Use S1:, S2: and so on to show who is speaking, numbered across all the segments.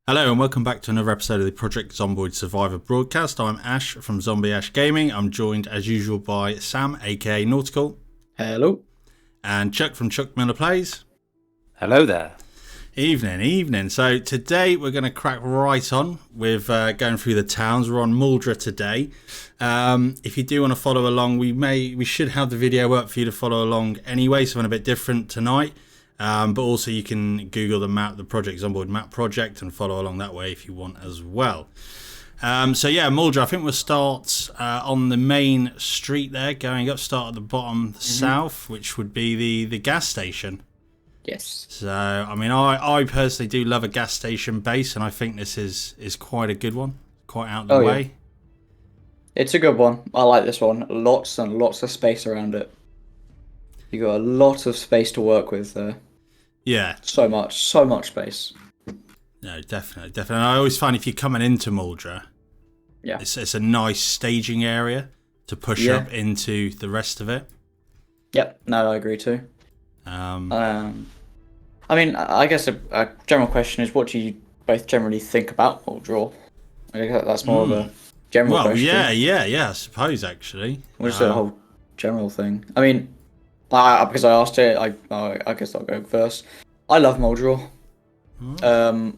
S1: Hello and welcome back to another episode of the Project Zomboid Survivor Broadcast. I'm Ash from Zombie Ash Gaming. I'm joined as usual by Sam, aka Nautical.
S2: Hello.
S1: And Chuck from Chuck Miller Plays.
S3: Hello there.
S1: Evening. So today we're going to crack right on with going through the towns. We're on Muldra today. If you do want to follow along, we should have the video up for you to follow along anyway, something a bit different tonight. But also you can Google the map, the Project Zomboid map project, and follow along that way if you want as well. So yeah, Muldra, I think we'll start on the main street there, going up, start at the bottom south, which would be the gas station.
S2: Yes.
S1: So, I mean, I personally do love a gas station base, and I think this is quite a good one, quite out of the way.
S2: Yeah. It's a good one. I like this one. Lots and lots of space around it. You got a lot of space to work with there.
S1: Yeah.
S2: So much space.
S1: No, definitely. And I always find if you're coming into Muldra, it's a nice staging area to push up into the rest of it. Yep.
S2: No, I agree too. I mean, I guess a general question is, what do you both generally think about Muldraugh? I guess that's more of a general question.
S1: Yeah, I suppose, actually.
S2: What's the whole general thing? I mean, because I asked it, I guess I'll go first. I love Muldraugh.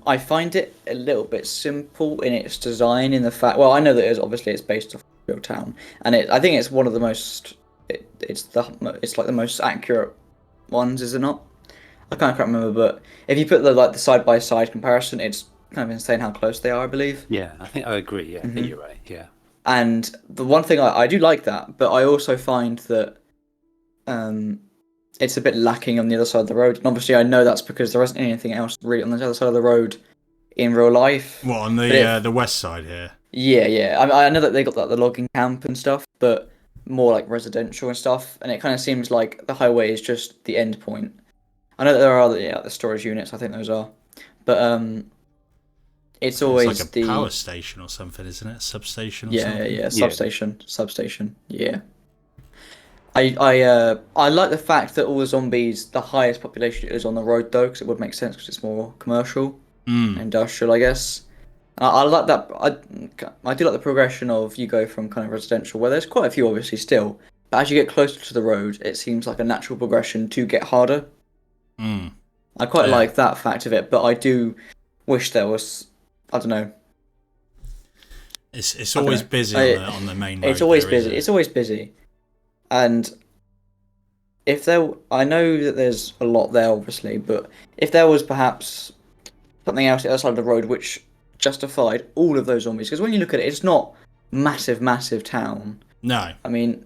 S2: I find it a little bit simple in its design, in the fact, well, I know that it's based off a real town, and I think it's one of the most, it's like the most accurate ones, is it not? I can't remember, but if you put the side by side comparison, it's kind of insane how close they are, I believe.
S3: Yeah, I think I agree. Yeah, I think you're right. Yeah.
S2: And the one thing I do like that, but I also find that it's a bit lacking on the other side of the road. And obviously, I know that's because there isn't anything else really on the other side of the road in real life.
S1: What, on the west side here?
S2: Yeah. I know that they got the logging camp and stuff, but more like residential and stuff. And it kind of seems like the highway is just the end point. I know that there are other the storage units. I think those are, but it's always
S1: like a power station or something, isn't it? Substation. Or something?
S2: Yeah. Substation. Yeah. I like the fact that all the zombies, the highest population is on the road though, because it would make sense because it's more commercial, industrial, I guess. I like that. I do like the progression of you go from kind of residential, where there's quite a few obviously still, but as you get closer to the road, it seems like a natural progression to get harder. I quite like that fact of it, but I do wish there was, I don't know.
S1: It's always busy on the main road.
S2: It's always busy. It's always busy. And I know that there's a lot there, obviously, but if there was perhaps something else at the other side of the road which justified all of those zombies, because when you look at it, it's not massive town.
S1: No.
S2: I mean,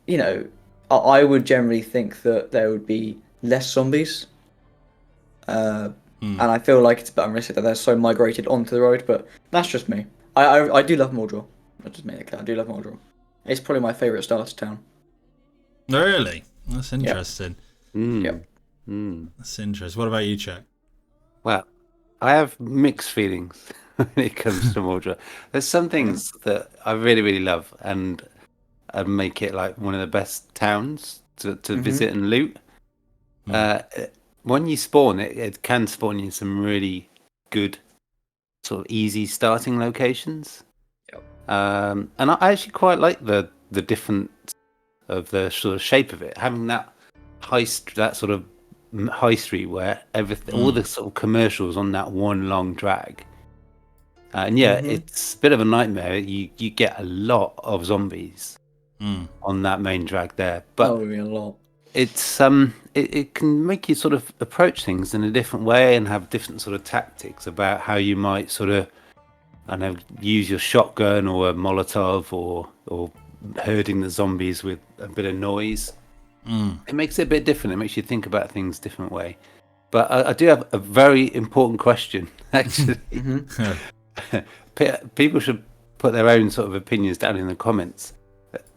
S2: you know, I would generally think that there would be less zombies. And I feel like it's a bit unrealistic that they're so migrated onto the road, but that's just me. I do love Muldraugh. I'll just make it clear, I do love Muldraugh. It's probably my favourite starter town.
S1: Really? That's interesting.
S2: Yep.
S1: That's interesting. What about you, Chuck?
S3: Well, I have mixed feelings when it comes to Muldra. There's some things that I really love and make it like one of the best towns to visit and loot. When you spawn, it can spawn you in some really good, sort of easy starting locations. And I actually quite like the difference of the sort of shape of it, having that sort of high street where everything, all the sort of commercials on that one long drag. And it's a bit of a nightmare. You get a lot of zombies on that main drag there, but
S2: a lot.
S3: It's it can make you sort of approach things in a different way and have different sort of tactics about how you might sort of, I don't know, use your shotgun or a Molotov or herding the zombies with a bit of noise. It makes it a bit different. It makes you think about things a different way. But I do have a very important question, actually. People should put their own sort of opinions down in the comments.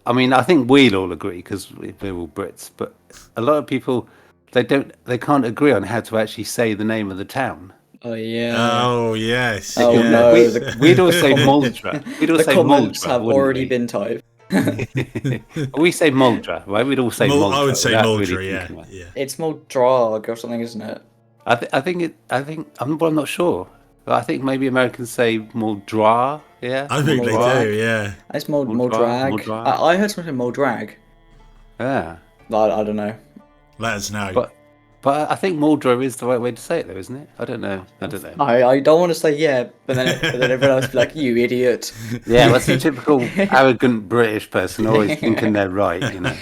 S3: I mean, I think we'll all agree because we're all Brits, but a lot of people, they can't agree on how to actually say the name of the town.
S2: Oh yeah.
S1: Oh yes.
S2: Oh
S1: yeah.
S2: no.
S3: We'd all say Muldra. We'd all say
S2: comments
S3: Muldra,
S2: have already been typed.
S3: We say Muldra, right? We'd all say Muldra.
S1: I would say Muldra.
S3: Really
S1: yeah.
S2: It's Muldraugh or something, isn't it?
S3: I think I'm not sure. But I think maybe Americans say Muldraugh. Yeah,
S1: I think they
S2: Muldraugh.
S1: do, yeah.
S2: It's Muldragh.
S3: Muldraugh.
S2: I heard something Muldragh.
S3: Yeah,
S2: I don't know.
S1: Let us know.
S3: but I think Muldra is the right way to say it, though, isn't it? I don't know.
S2: I don't want to say yeah, but then everyone else will be like, you idiot.
S3: Yeah, that's the typical arrogant British person always thinking they're right, you know.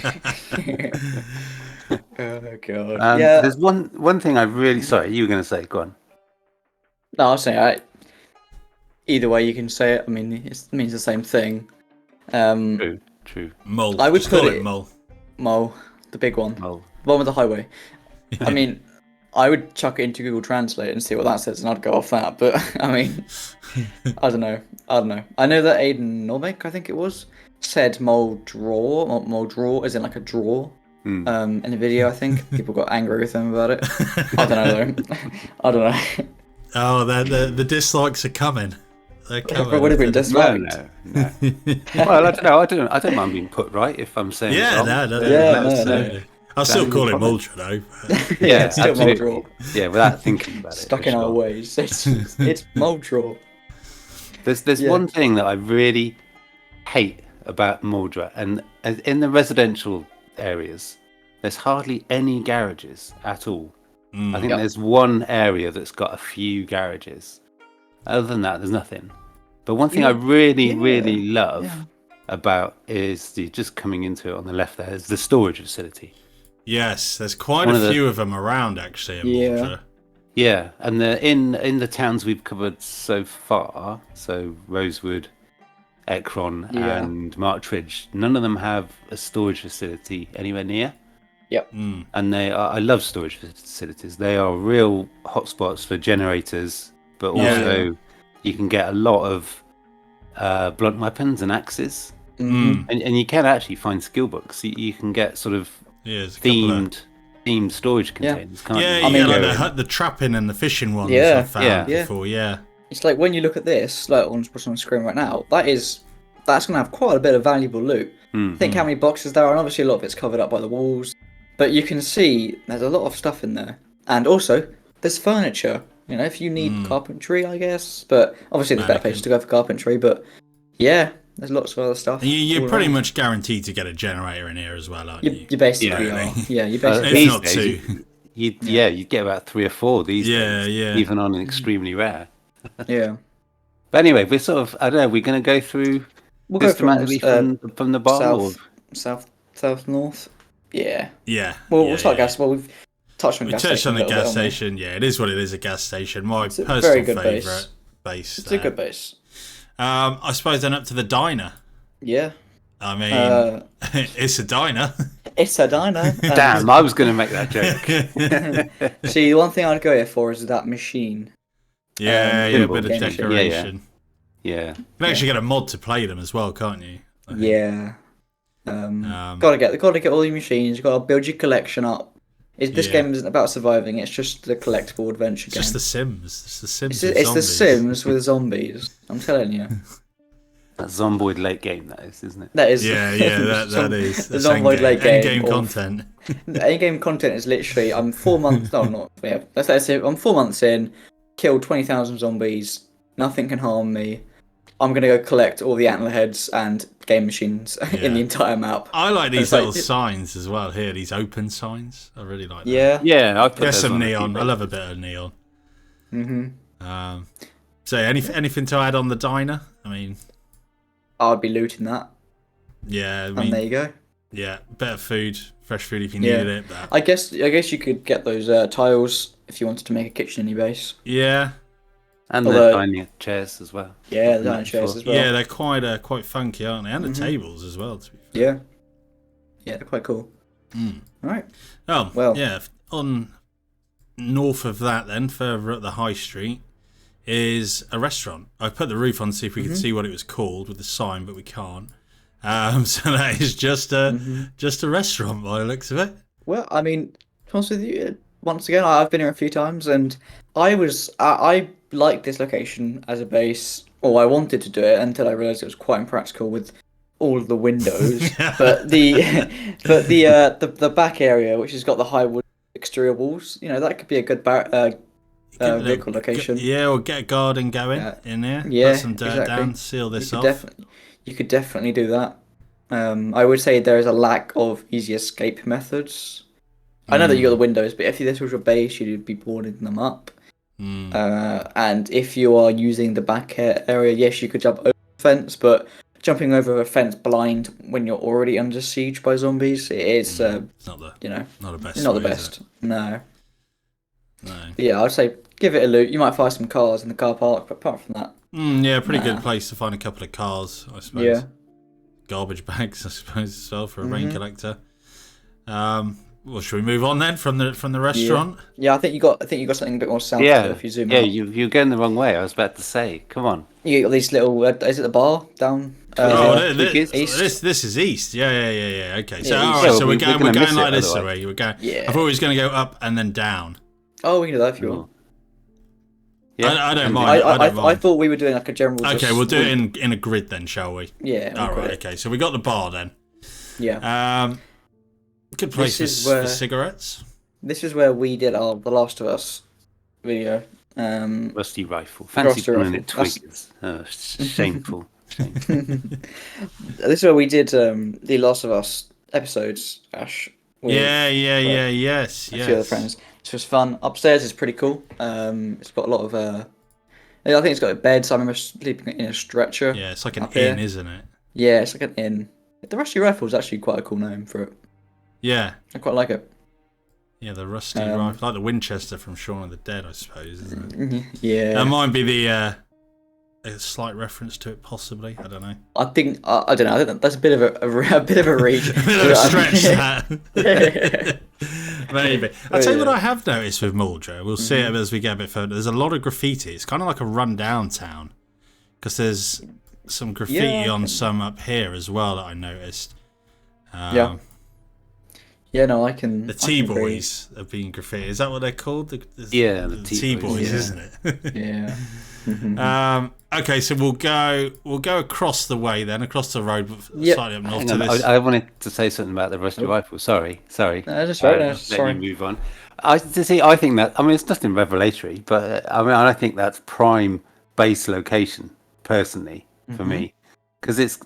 S2: Oh god. Yeah.
S3: There's one thing I really sorry, you were going to say. Go on.
S2: No, I'll say either way you can say it. I mean, it means the same thing.
S3: True.
S1: Mole.
S2: I would
S1: Just
S2: put
S1: call
S2: it-
S1: it Mole.
S2: Mole, the big one,
S3: Well,
S2: the one with the highway. I mean, I would chuck it into Google Translate and see what that says, and I'd go off that. But I mean, I don't know. I know that Aiden Normick, I think it was, said Muldraugh, as in like a draw. In the video, I think people got angry with him about it. I don't know though. I don't know.
S1: Oh, the dislikes are coming. They're coming.
S2: It would have been disliked.
S3: no. Well, I don't know. I don't mind being put right if I'm saying
S1: Yeah,
S3: it wrong.
S1: no. I'll still call it Muldra though.
S3: Yeah,
S2: Still
S3: absolutely.
S2: Muldraugh.
S3: Yeah, without thinking about it.
S2: Stuck
S3: for
S2: in our
S3: sure.
S2: ways. It's Muldraugh.
S3: There's one thing that I really hate about Muldra, and in the residential areas, there's hardly any garages at all. I think there's one area that's got a few garages. Other than that, there's nothing. But one thing I really love about is just coming into it on the left there is the storage facility.
S1: Yes, there's quite a few of them around actually in Muldra.
S3: Yeah, and in the towns we've covered so far, so Rosewood, Ekron, and Martridge, none of them have a storage facility anywhere near.
S2: Yep.
S3: And I love storage facilities. They are real hotspots for generators, but also you can get a lot of blunt weapons and axes, and you can actually find skill books. You can get sort of themed storage containers. Can't you?
S1: Yeah, you get like the trapping and the fishing ones I've found before. Yeah,
S2: it's like when you look at this, like on the screen right now, that's going to have quite a bit of valuable loot. Think how many boxes there are, and obviously a lot of it's covered up by the walls. But you can see there's a lot of stuff in there. And also, there's furniture. You know, if you need carpentry, I guess. But obviously there's better places to go for carpentry. But yeah, there's lots of other stuff.
S1: You're pretty much guaranteed to get a generator in here as well, aren't you?
S2: You basically are. Yeah, you basically
S1: if not two.
S3: You'd get about 3 or 4 these days.
S1: Yeah.
S3: Even on an extremely rare.
S2: Yeah.
S3: But anyway, we're sort of, I don't know, we're going to go through systematically from the bottom?
S2: South, north. Yeah.
S1: Yeah.
S2: Well, we'll start gas. Well, we've touched on
S1: we
S2: gas
S1: touched
S2: station.
S1: on the gas station. Yeah, it is what it is. A gas station. My
S2: It's a
S1: personal
S2: very good
S1: favourite base.
S2: It's a good base.
S1: I suppose then up to the diner.
S2: Yeah.
S1: I mean, it's a diner.
S2: It's a diner.
S3: Damn, I was going to make that joke.
S2: See, the one thing I'd go here for is that machine.
S1: Yeah, a bit of
S2: game
S1: decoration.
S3: Yeah.
S1: You can actually get a mod to play them as well, can't you?
S2: Yeah. Gotta get all your machines. You gotta build your collection up. This game isn't about surviving. It's just the collectible adventure game.
S1: It's just The Sims. It's The Sims.
S2: It's The Sims with zombies. I'm telling you.
S3: That Zomboid late game, that is, isn't it?
S2: That is.
S1: Yeah, that is.
S2: The Zomboid late game.
S1: End-game content.
S2: The end-game content is literally, I'm 4 months. No, not. Yeah, let's say I'm 4 months in. Killed 20,000 zombies. Nothing can harm me. I'm gonna go collect all the antler heads and game machines in the entire map.
S1: I like these little signs as well here. These open signs. I really like that.
S3: Yeah. I've put
S1: There's some neon. I love a bit of neon. So anything to add on the diner? I mean,
S2: I'd be looting that.
S1: Yeah.
S2: And there you go.
S1: Yeah, better food, fresh food if you needed it. But...
S2: I guess you could get those tiles if you wanted to make a kitchen in your base.
S1: Yeah.
S3: And the dining chairs as well.
S2: Yeah, the dining chairs as well.
S1: Yeah, they're quite funky, aren't they? And the tables as well, to be fair.
S2: Yeah. Yeah, they're quite cool. Right.
S1: Oh, well. Yeah. On north of that then, further up the high street, is a restaurant. I put the roof on to see if we could see what it was called with the sign, but we can't. So that is just a restaurant by the looks of it.
S2: Well, I mean, to be honest with you, once again, I've been here a few times, and I liked this location as a base, or I wanted to do it until I realised it was quite impractical with all of the windows. But the back area, which has got the high wood exterior walls, that could be a good vehicle location.
S1: Or get a garden going in there.
S2: Yeah,
S1: put some dirt down, seal this off.
S2: You could definitely do that. I would say there is a lack of easy escape methods. I know that you got the windows, but if this was your base, you'd be boarding them up. And if you are using the back area, yes, you could jump over the fence, but jumping over a fence blind when you're already under siege by zombies, it's
S1: not the best.
S2: Not the best. No. But yeah, I'd say give it a loot. You might find some cars in the car park, but apart from that,
S1: pretty good place to find a couple of cars, I suppose.
S2: Yeah.
S1: Garbage bags, I suppose, as well for a rain collector. Well, should we move on then from the restaurant?
S2: Yeah, I think you got something a bit more south. If you zoom out.
S3: you're going the wrong way. I was about to say, come on.
S2: You got these little. Is it the bar down?
S1: This is east. Yeah. Okay, so we're going like this. Sorry, we're going.
S2: Yeah.
S1: I thought we was going to go up and then down.
S2: Oh, we can do that if you want.
S1: Yeah, I don't mind.
S2: I thought we were doing like a general.
S1: Okay, we'll do it in a grid then, shall we?
S2: Yeah.
S1: All right. Okay, so we got the bar then.
S2: Yeah.
S1: Good place for cigarettes.
S2: This is where we did The Last of Us video.
S3: Rusty rifle. Fancy calling it Twiggers. Shameful.
S2: This is where we did the Last of Us episodes, Ash.
S1: Yes.
S2: A few other friends. This was fun. Upstairs is pretty cool. It's got a lot of. I think it's got a bed, so I remember sleeping in a stretcher.
S1: Yeah, it's like an inn, isn't it?
S2: Yeah, it's like an inn. The Rusty Rifle is actually quite a cool name for it.
S1: Yeah.
S2: I quite like it.
S1: Yeah, the Rusty Rifle. Like the Winchester from Shaun of the Dead, I suppose, isn't it?
S2: Yeah.
S1: That might be a slight reference to it, possibly. I don't know.
S2: I think I don't know. I think that's a bit of a bit of a reach.
S1: A bit of a stretch, that. Maybe. I'll tell you what I have noticed with Muldra. We'll see it as we get a bit further. There's a lot of graffiti. It's kind of like a run-down town. Because there's some graffiti on some up here as well that I noticed.
S2: Yeah, no, I can.
S1: The T-boys have been graffiti. Is that what they're called? The T-boys, isn't it?
S2: Yeah.
S1: Okay, so we'll go across the way then, across the road, slightly up north to this.
S3: I wanted to say something about the Rusty Rifle. Sorry.
S2: No, that's right.
S3: Let me move on. I think that. I mean, it's nothing revelatory, but I think that's prime base location personally for me, because it's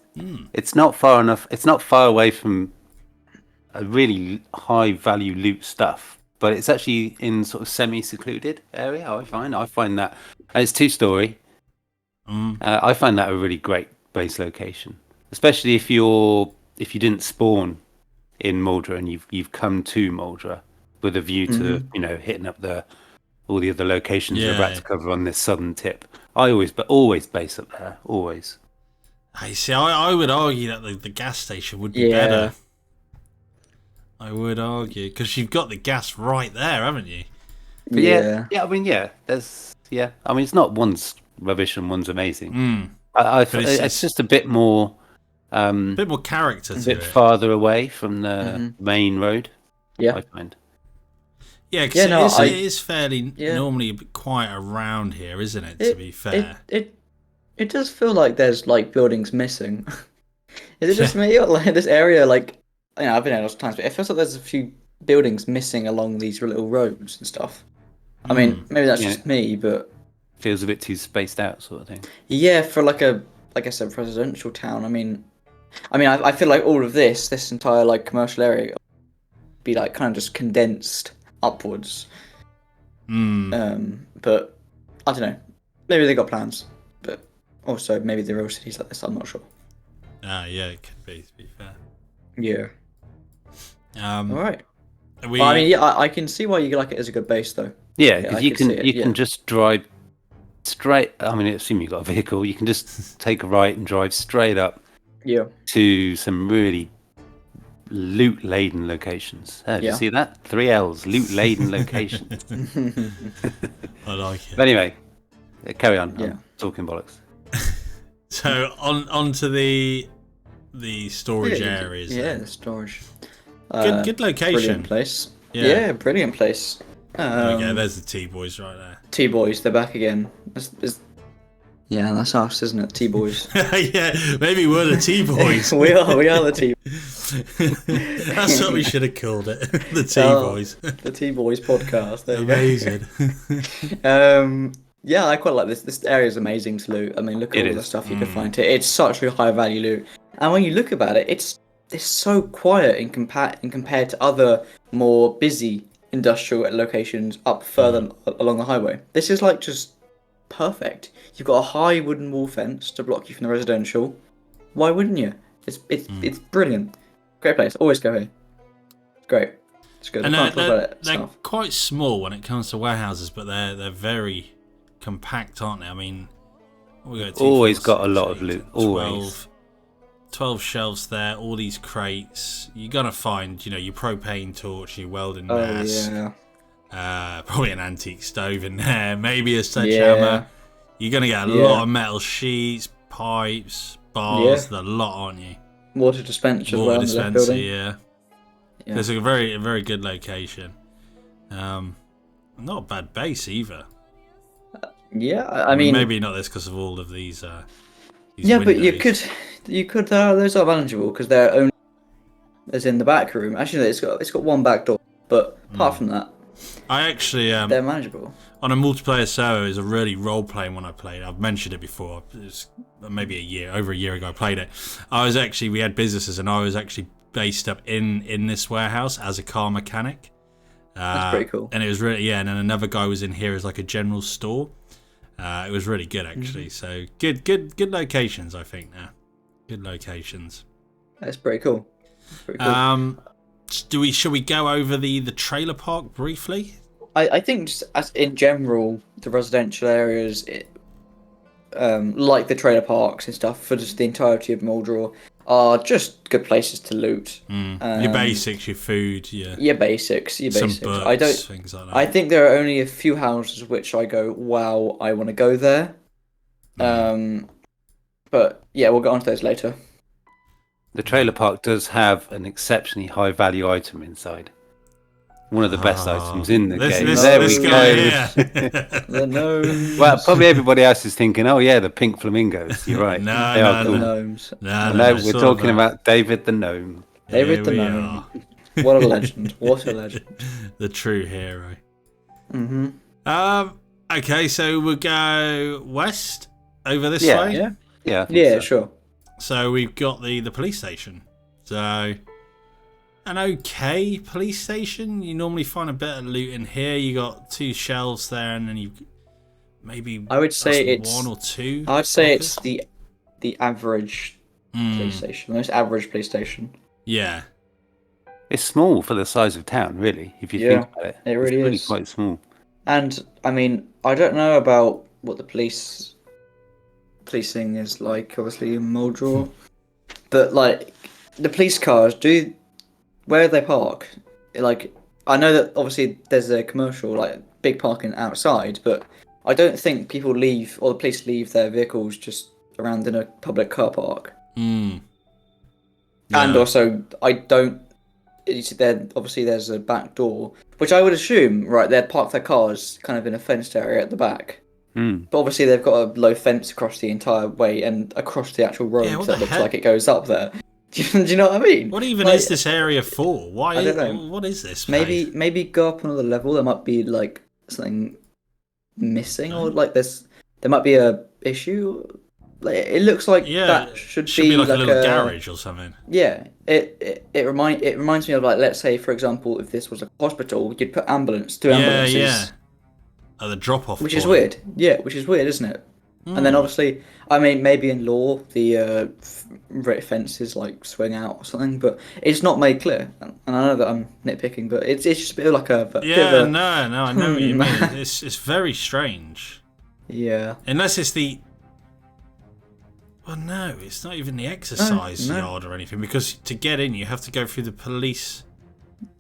S3: not far enough. It's not far away from a really high value loot stuff, but it's actually in sort of semi-secluded area. I find that, and it's 2-story. I find that a really great base location, especially if you didn't spawn in Muldra and you've come to Muldra with a view to hitting up all the other locations we're about to cover on this southern tip. I always base up there, always.
S1: I see. I would argue that the gas station would be better. I would argue, because you've got the gas right there, haven't you?
S3: But it's not one's rubbish and one's amazing. It's just a bit more
S1: character to it.
S3: A bit farther away from the main road. I find.
S1: Yeah, because it is fairly normally a bit quiet around here, isn't it? To be fair,
S2: it does feel like there's like buildings missing. Is it just me, or like this area? Like, I've been there lots of times, but it feels like there's a few buildings missing along these little roads and stuff. I mean, maybe that's just me, but
S3: feels a bit too spaced out, sort of thing.
S2: Yeah, for like a residential town. I mean, I feel like all of this entire like commercial area, be like kind of just condensed upwards. But I don't know. Maybe they got plans, but also maybe the real cities like this. I'm not sure.
S1: Yeah, it could be. To be fair.
S2: Yeah. All right. I can see why you like it as a good base, though.
S3: Yeah, because you can just drive straight. I mean, assume you've got a vehicle. You can just take a right and drive straight up.
S2: Yeah. To
S3: some really loot-laden locations. Did you see that? 3 L's, loot-laden locations.
S1: I like it.
S3: But anyway, carry on. I'm talking bollocks.
S1: So on to the storage areas.
S2: Yeah, the storage.
S1: Good location.
S2: Brilliant place. Yeah, brilliant place.
S1: There we go. There's the T-boys right there.
S2: T-boys, they're back again. That's us, isn't it? T-boys.
S1: Yeah, maybe we're the T-boys.
S2: we are the T-boys.
S1: That's what we should have called it. The T-Boys.
S2: The T-Boys podcast. There
S1: Amazing.
S2: You go. Yeah, I quite like this. This area is amazing to loot. I mean, look at all the stuff you can find here. It's such a high value loot. And when you look about it, it's so quiet in compared to other more busy industrial locations up further along the highway. This is like just perfect. You've got a high wooden wall fence to block you from the residential. Why wouldn't you? It's brilliant. Great place. Always go here. It's great. It's good.
S1: And they're quite small when it comes to warehouses, but they're very compact, aren't they? I mean, we got
S3: always got a lot of loot.
S1: 12 shelves there, all these crates. You're gonna find, your propane torch, your welding mass, probably an antique stove in there, maybe a sledgehammer. You're gonna get a lot of metal sheets, pipes, bars, the lot, aren't you?
S2: Water dispenser.
S1: Water dispenser, yeah. It's a very good location. Not a bad base either.
S2: I mean,
S1: maybe not this because of all of these.
S2: Yeah,
S1: windows.
S2: but you could. Those are manageable because they're only as in the back room. Actually, it's got one back door, but apart from that,
S1: I actually
S2: they're manageable.
S1: On a multiplayer server, it was a really role playing one I played. I've mentioned it before. It was maybe over a year ago I played it. We had businesses, and I was actually based up in this warehouse as a car mechanic.
S2: That's pretty cool.
S1: And it was really and then another guy was in here as like a general store. It was really good actually. So good locations, I think. Now, good locations.
S2: That's pretty cool.
S1: Should we go over the trailer park briefly?
S2: I think just as in general, the residential areas, like the trailer parks and stuff, for just the entirety of Muldraugh, are just good places to loot.
S1: Your basics, your food,
S2: your basics.
S1: Some books, things like that.
S2: I think there are only a few houses which I go, wow, I want to go there. But yeah, we'll get onto those later.
S3: The trailer park does have an exceptionally high value item inside. One of the best items in the game. There we go.
S2: The gnomes.
S3: Well, probably everybody else is thinking, oh yeah, the pink flamingos. You're right.
S2: No, the gnomes.
S3: No, we're talking about David the gnome.
S2: David the gnome. What a legend. What a legend.
S1: The true hero. Okay, so we'll go west over this way.
S2: Yeah, sure.
S1: So we've got the police station. So an okay police station. You normally find a bit of loot in here. You got 2 shelves there, and then you maybe
S2: I would say it's
S1: 1 or 2.
S2: I'd say it's the average police station, most average police station.
S1: Yeah,
S3: it's small for the size of town, really. If you think about it,
S2: it really
S3: is quite small.
S2: And I mean, I don't know about what the policing is like, obviously in Muldraugh, but like the police cars where they park, like I know that obviously there's a commercial like big parking outside, but I don't think people leave or the police leave their vehicles just around in a public car park.
S1: Yeah.
S2: And also obviously there's a back door, which I would assume they'd park their cars kind of in a fenced area at the back. But obviously they've got a low fence across the entire way and across the actual road that looks like it goes up there. Do you know what I mean?
S1: What even is this area for? Why?
S2: I don't know.
S1: What is this?
S2: Maybe go up another level. There might be like something missing, or like there might be a issue. Like, it looks like that should be
S1: like a little garage or something.
S2: Yeah, it reminds me of like, let's say for example, if this was a hospital, you'd put two ambulances.
S1: Yeah. At the drop-off
S2: Which is weird. Yeah, which is weird, isn't it? And then obviously, I mean, maybe in law the fences like swing out or something, but it's not made clear. And I know that I'm nitpicking, but it's just a bit of like a
S1: no, I know what you mean. It's very strange.
S2: Yeah.
S1: Unless it's the. Well, no, it's not even the exercise yard or anything, because to get in, you have to go through the police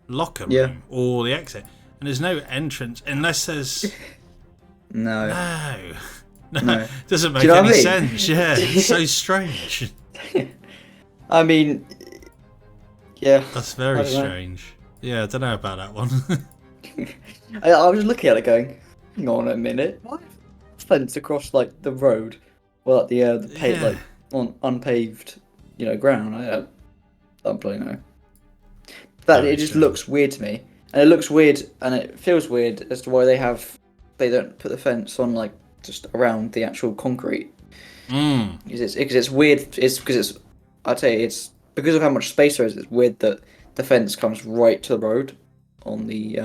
S1: locker room or the exit, and there's no entrance unless there's.
S2: No.
S1: No, doesn't make any sense. Yeah, it's so strange.
S2: I mean, yeah.
S1: That's very strange. Yeah, I don't know about that one.
S2: I was looking at it going, hang on a minute. Why fence across like the road? Well, like the paved, like on unpaved, ground. I don't bloody know. That
S1: Very
S2: it just
S1: strange.
S2: looks weird to me, and it looks weird, and it feels weird as to why they don't put the fence on like just around the actual concrete. Because it's weird. I'd say it's because of how much space there is. It's weird that the fence comes right to the road on the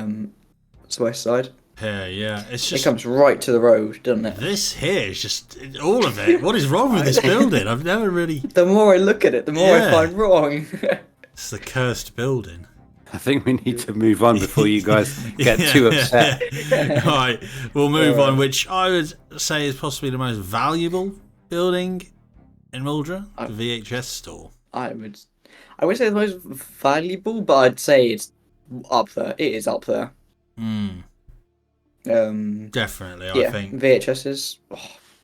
S2: west side.
S1: Yeah. It's
S2: It
S1: just
S2: comes right to the road, doesn't it?
S1: this here is just all of it. What is wrong with this building? I've never really.
S2: The more I look at it, the more I
S1: Yeah.
S2: find wrong.
S1: It's the cursed building.
S3: I think we need to move on before you guys get too upset.
S1: All right, we'll move on. Which I would say is possibly the most valuable building in Muldra, the VHS store.
S2: I would say the most valuable, but I'd say it's up there. It is up there.
S1: Definitely, I
S2: Yeah,
S1: think.
S2: VHSs,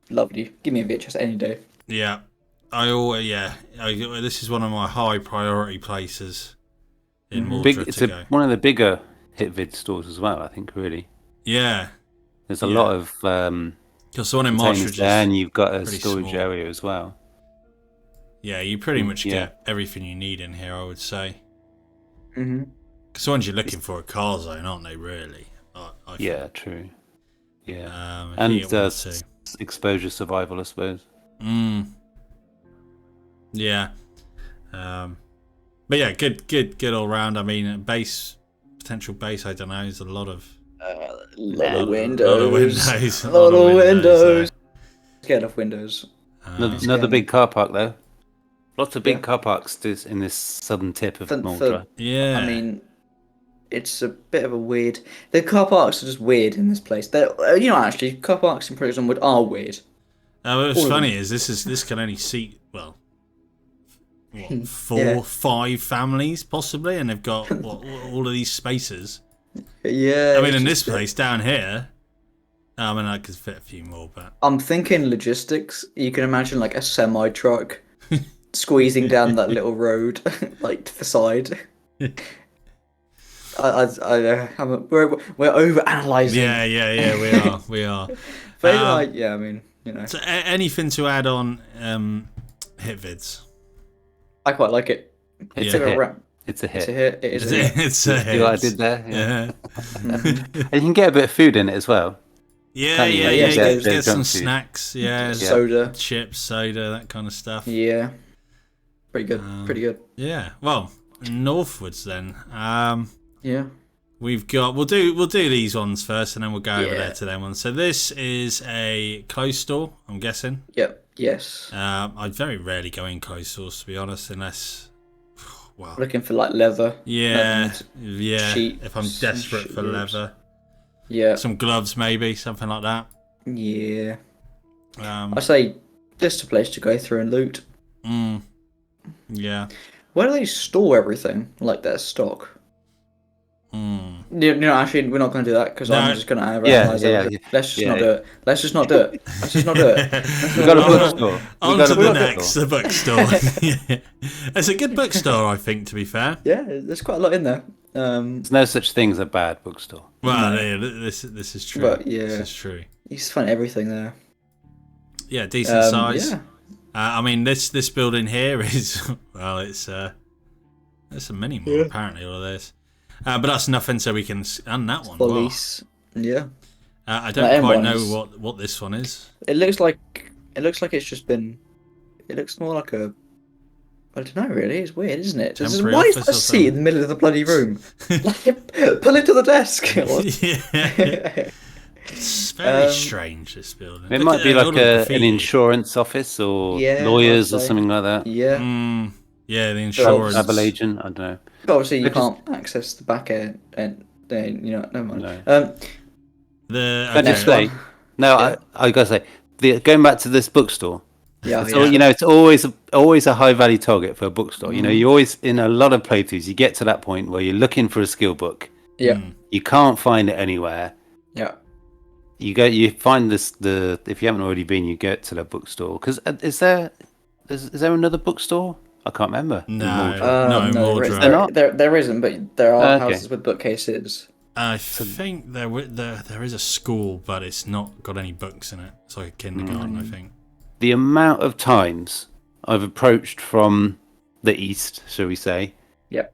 S2: lovely. Give me a VHS any day.
S1: Yeah, this is one of my high priority places in Muldra
S3: It's
S1: to go.
S3: one of the bigger hit vid stores as well, I think, really.
S1: Yeah,
S3: There's a lot of
S1: because the one in
S3: containers
S1: Marshall,
S3: there, and you've got a
S1: pretty
S3: storage
S1: small.
S3: area as well.
S1: Yeah, you pretty much
S3: Yeah.
S1: get everything you need in here, I would say.
S2: Mm-hmm.
S1: Because the ones you're looking for are car zone, aren't they? Really? I think.
S3: Yeah, true. Yeah,
S1: If
S3: and
S1: you get one or two.
S3: exposure survival, I suppose.
S1: Yeah. But yeah, good all round. I mean, potential base. I don't know. There's a lot of
S2: Lot of
S1: windows.
S2: windows.
S1: A
S2: Lot of windows.
S1: there.
S2: Scared of windows.
S3: Another big car park, though. Lots of big
S2: Yeah.
S3: car parks in this southern tip of
S2: For-
S3: Muldra.
S1: Yeah.
S2: I mean, it's a bit of a weird. The car parks are just weird in this place. Actually, car parks in Project Zomboid are weird.
S1: What's
S2: all of
S1: funny is this can only seat four,
S2: Yeah.
S1: 5 families possibly, and they've got all of these spaces.
S2: Yeah.
S1: I mean,
S2: it's
S1: in this
S2: just-
S1: place down here, I mean, I could fit a few more, but
S2: I'm thinking logistics. You can imagine like a semi truck squeezing down that little road, like to the side. We're over analyzing.
S1: yeah, we are.
S2: But I mean,
S1: So, anything to add on hit vids?
S2: I quite like it.
S3: It's
S1: Yeah.
S3: a hit.
S2: Wrap.
S3: It's a
S2: It's
S3: hit.
S2: a hit. It is a hit.
S1: It's a
S3: See what I
S1: hit.
S3: did there?
S1: Yeah.
S3: And you can get a bit of food in it as well.
S1: Yeah,
S3: Can't you?
S1: yeah,
S2: Yeah,
S1: yeah.
S2: get
S1: Get some
S3: junk food.
S1: snacks, yeah,
S2: Soda.
S1: chips, soda, that kind of stuff.
S2: Yeah. Pretty good. Pretty good.
S1: Yeah. Well, northwards then.
S2: Yeah.
S1: We've got. We'll do these ones first, and then we'll go over
S2: Yeah.
S1: there to them ones. So this is a clothes store, I'm guessing.
S2: Yep. Yes.
S1: I very rarely go in clothes stores, to be honest, unless. Well.
S2: Looking for like leather.
S1: Yeah.
S2: and
S1: Yeah.
S2: sheets
S1: If I'm
S2: and
S1: desperate for
S2: shoes.
S1: leather,
S2: Yeah.
S1: some gloves maybe, something like that.
S2: Yeah.
S1: Um,
S2: I say just a place to go through and loot.
S1: yeah.
S2: Where do they store everything? Like their stock? Actually, we're not going to do that because I'm
S1: No.
S2: just going to
S3: Yeah,
S2: analyze it.
S3: yeah.
S2: Let's just
S3: Yeah.
S2: not do it. Let's just not do it. Let's just not do it.
S3: We got a
S1: On-
S3: bookstore. We
S1: On
S3: got
S1: to
S3: a
S1: the
S3: bookstore.
S1: next, the bookstore. Yeah. It's a good bookstore, I think, to be fair.
S2: Yeah, there's quite a lot in there.
S3: There's no such thing as a bad bookstore.
S1: Well, yeah, this is true.
S2: But, yeah.
S1: This is true.
S2: You just find everything there.
S1: Yeah, decent size.
S2: Yeah.
S1: I mean, this building here is there's some many more apparently. All of this, but that's nothing. So we can and that one. Wow.
S2: Police. Yeah.
S1: I don't
S2: That
S1: quite
S2: M1
S1: know
S2: is-
S1: what this one is.
S2: It looks like it's just been. It looks more like a. I don't know. Really, it's weird, isn't it?
S1: Temporary
S2: Why is
S1: office
S2: that a
S1: or
S2: seat in the middle of the bloody room? Like, pull it to the desk.
S1: Yeah, it's very
S2: Um,
S1: strange. This building.
S3: It
S1: Look
S3: might
S1: at
S3: be
S1: all
S3: like
S1: the
S3: an
S1: graffiti.
S3: insurance office or
S2: Yeah,
S3: lawyers
S2: I'd
S3: or
S2: say.
S3: something like that.
S2: Yeah.
S1: Yeah, the insurance.
S3: Travel agent, I don't know.
S2: But obviously, you
S3: But just-
S2: can't access the back end, and then never mind.
S3: No.
S1: The
S3: But
S2: Next
S3: display.
S2: one.
S3: No,
S2: Yeah.
S3: I gotta say, going back to this bookstore.
S2: Yeah,
S3: So it's always a high value target for a bookstore. You know, you always in a lot of playthroughs you get to that point where you're looking for a skill book.
S2: yeah,
S3: You can't find it anywhere.
S2: yeah.
S3: You find this if you haven't already been, you go to the bookstore because is there another bookstore? I can't remember.
S1: No.
S3: Muldra.
S1: No,
S2: there, is,
S1: Muldraugh.
S3: They're not?
S2: there isn't, but there are
S3: Okay.
S2: houses with bookcases.
S1: I think there is a school, but it's not got any books in it. It's like a kindergarten, I think.
S3: The amount of times I've approached from the east, shall we say?
S2: Yep.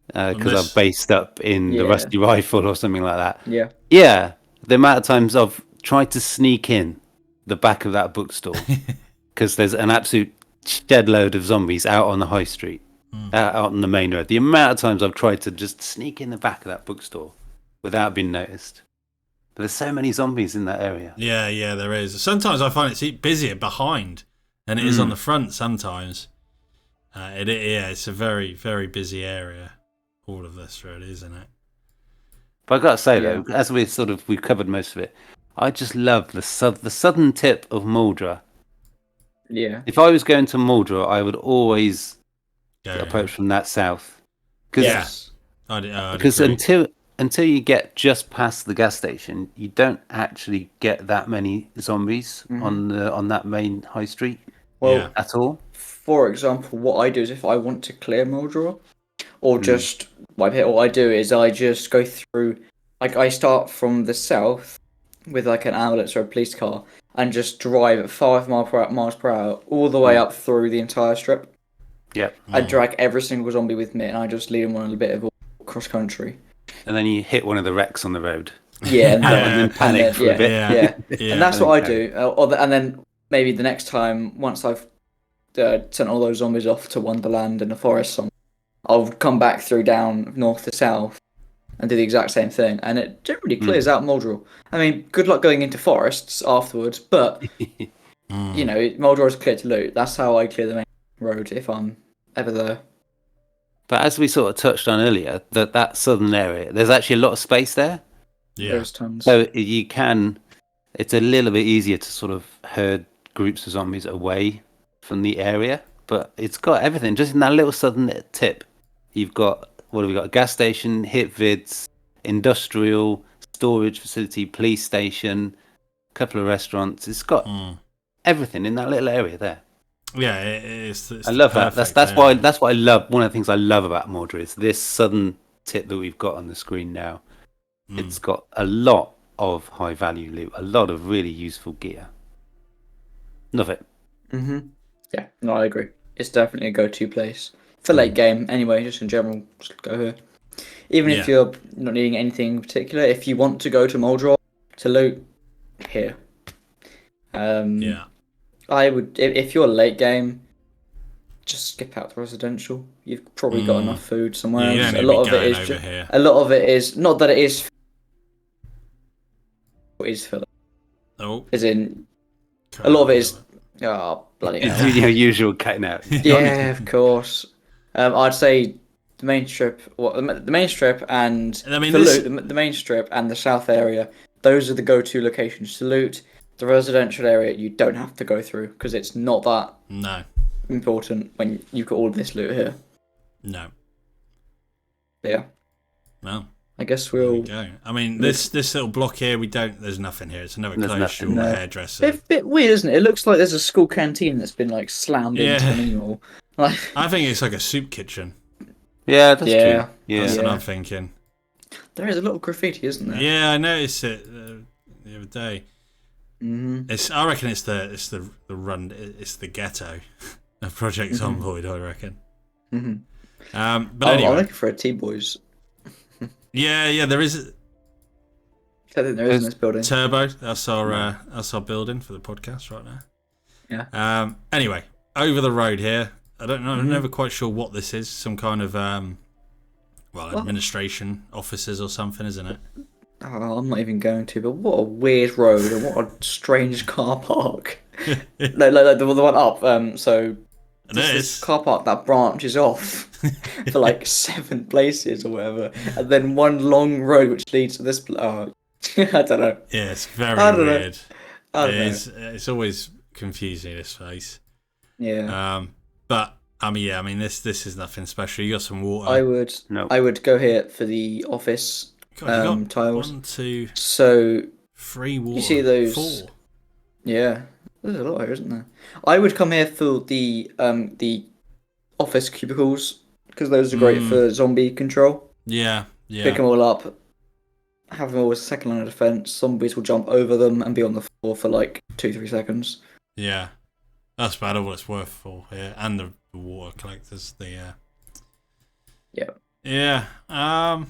S3: Because I'm based up in the Rusty Rifle or something like that.
S2: Yeah.
S3: Yeah, the amount of times I've tried to sneak in the back of that bookstore because there's an absolute shed load of zombies out on the high street, out on the main road. The amount of times I've tried to just sneak in the back of that bookstore without being noticed. But there's so many zombies in that area.
S1: Yeah, there is. Sometimes I find it's busier behind than it is on the front sometimes. It's a very, very busy area, all of this, really, isn't it?
S3: But I've got to say, though, as we've covered most of it, I just love the southern tip of Muldra.
S2: Yeah.
S3: If I was going to Muldra, I would always approach from that south.
S1: Because
S3: until you get just past the gas station, you don't actually get that many zombies on that main high street at all.
S2: For example, what I do is if I want to clear Muldraugh or just wipe it, all I do is I just go through, like I start from the south with like an ambulance or a police car and just drive at 5 miles per hour all the way up through the entire strip.
S3: Yep.
S2: I drag every single zombie with me and I just lead them on a bit of cross country.
S3: And then you hit one of the wrecks on the road.
S2: Yeah,
S3: and then panic for a bit.
S2: Yeah. And that's what I do. And then maybe the next time, once I've sent all those zombies off to Wonderland in the forest somewhere, I'll come back through down north to south and do the exact same thing. And it generally clears out Muldraugh. I mean, good luck going into forests afterwards, but, Muldraugh is clear to loot. That's how I clear the main road if I'm ever there.
S3: But as we sort of touched on earlier, that southern area, there's actually a lot of space there.
S1: Yeah.
S2: There's tons.
S3: So it's a little bit easier to sort of herd groups of zombies away from the area, but it's got everything. Just in that little southern tip, you've got, what have we got? A gas station, hit Vids, industrial, storage facility, police station, a couple of restaurants. It's got everything in that little area there.
S1: Yeah, it's
S3: I love that. That's what I love. One of the things I love about Muldra is this southern tip that we've got on the screen now. It's got a lot of high value loot, a lot of really useful gear. Love it.
S2: Yeah, no, I agree. It's definitely a go-to place for late game. Anyway, just in general, just go here. Even if you're not needing anything in particular, if you want to go to Muldraugh to loot, here. I would, if you're late game, just skip out the residential. You've probably got enough food somewhere else. A lot of it is not that it is filler.
S1: Oh,
S2: as in, a lot of it is. Oh, bloody hell.
S3: Your usual cutting out.
S2: Yeah, of course. I'd say the main strip, the main strip, and the main strip and the south area. Those are the go-to locations to loot. The residential area you don't have to go through because it's not that important when you've got all of this loot here.
S1: No.
S2: Yeah.
S1: Well,
S2: I guess we'll
S1: go. I mean, this little block here, there's nothing here. It's another clothes store, hairdresser.
S2: It's a bit weird, isn't it? It looks like there's a school canteen that's been like slammed into an email. Like,
S1: I think it's like a soup kitchen.
S3: Yeah, that's true. Yeah,
S1: that's what I'm thinking.
S2: There is a lot of graffiti, isn't there?
S1: Yeah, I noticed it the other day. I reckon it's the ghetto of Project Zomboid. I reckon. But anyway,
S2: I'm looking for a T-Boys.
S1: Yeah, there is.
S2: I think there is in this building.
S1: Turbo. That's our building for the podcast right now.
S2: Yeah.
S1: Anyway, over the road here. I don't know. I'm never quite sure what this is. Some kind of administration offices or something, isn't it?
S2: Oh, I'm not even going to. But what a weird road and what a strange car park. like the one up. So this car park that branches off for like 7 places or whatever, and then one long road which leads to this. I don't know.
S1: Yeah, it's very weird.
S2: I don't know.
S1: It's always confusing, this place.
S2: Yeah.
S1: But I mean, this is nothing special. You got some water.
S2: I would go here for the office tiles.
S1: 1, 2,
S2: so
S1: 3 water.
S2: You see those?
S1: 4.
S2: Yeah, there's a lot here, isn't there? I would come here for the office cubicles because those are great for zombie control.
S1: Yeah.
S2: Pick them all up. Have them all as a second line of defense. Zombies will jump over them and be on the floor for like 2-3 seconds.
S1: Yeah. That's about all it's worth for here. And the water collectors.
S2: Yeah.
S1: Yeah. All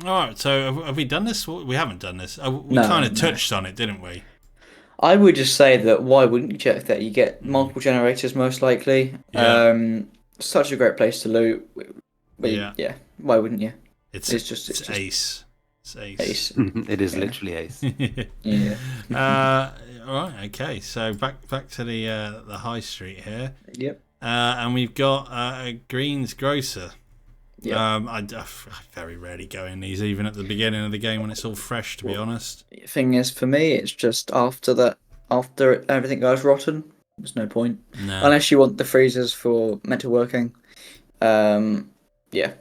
S1: right. So have we done this? We haven't done this. We kind of touched on it, didn't we?
S2: I would just say that why wouldn't you check that? You get multiple generators most likely.
S1: Yeah.
S2: Such a great place to loot. Yeah. Why wouldn't you?
S1: It's
S2: ace.
S1: It's ace.
S2: Ace.
S3: It is literally ace.
S2: Yeah.
S1: All right. Okay. So back to the high street here.
S2: Yep.
S1: And we've got a Green's Grocer.
S2: Yeah.
S1: I very rarely go in these, even at the beginning of the game when it's all fresh. To be honest.
S2: Thing is, for me, it's just after everything goes rotten. There's no point unless you want the freezers for mental working. Yeah.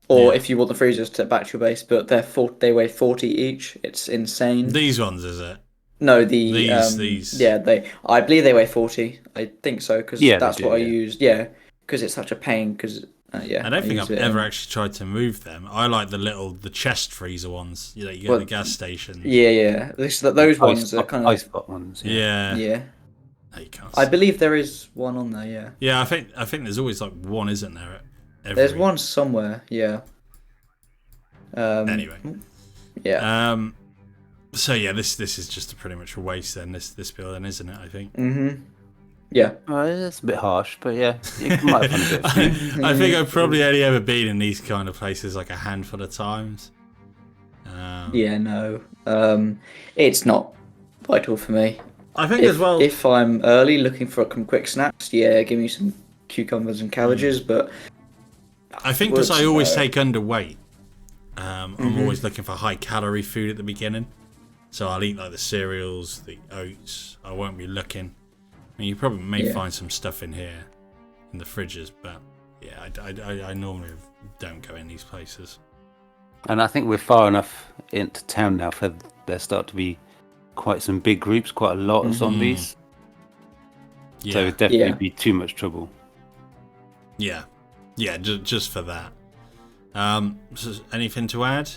S2: Or if you want the freezers to back to your base, but they weigh 40 each. It's insane.
S1: These ones, is it?
S2: No,
S1: these.
S2: Yeah, I believe they weigh 40. I think so because that's what I used. Yeah, because it's such a pain. Because
S1: I don't think I've ever actually tried to move them. I like the chest freezer ones. You get at the gas station.
S2: Yeah. Those ones are kind of
S3: ice spot ones.
S1: Yeah.
S2: No, you can't. I believe there is one on there. Yeah.
S1: Yeah, I think there's always like one, isn't there?
S2: There's one somewhere. Yeah.
S1: Anyway.
S2: Yeah.
S1: So yeah, this is just pretty much a waste then. This building, isn't it? I think.
S2: Yeah.
S3: It's a bit harsh, but yeah, you might have fun a bit.
S1: I think I've probably only ever been in these kind of places like a handful of times.
S2: Yeah, no. It's not vital for me.
S1: I think as well.
S2: If I'm early looking for some quick snacks, give me some cucumbers and cabbages, but
S1: I think because I always take underweight, I'm always looking for high calorie food at the beginning. So I'll eat like the cereals, the oats. I won't be looking. I mean, you probably may find some stuff in here, in the fridges, but yeah, I normally don't go in these places.
S3: And I think we're far enough into town now for there start to be quite some big groups, quite a lot of zombies. Yeah. So it'd definitely be too much trouble.
S1: Yeah, just for that. So anything to add?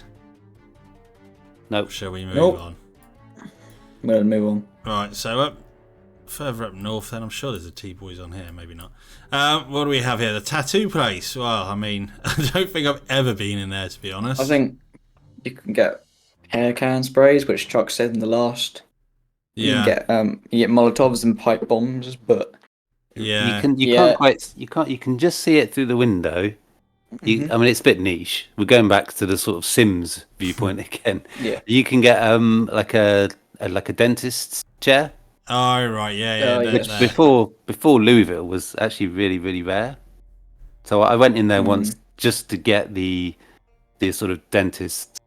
S3: Nope.
S1: Shall we move on?
S2: I'm going to move on.
S1: Right, so further up north then, I'm sure there's a T-Boys on here, maybe not. What do we have here? The tattoo place. Well, I mean, I don't think I've ever been in there, to be honest.
S2: I think you can get hair can sprays, which Chuck said in the last.
S1: Yeah.
S2: You get Molotovs and pipe bombs, but
S1: yeah,
S3: you can just see it through the window. I mean, it's a bit niche. We're going back to the sort of Sims viewpoint again.
S2: Yeah.
S3: You can get like a dentist's chair.
S1: Oh right, yeah.
S3: Which before Louisville was actually really, really rare. So I went in there once just to get the sort of dentist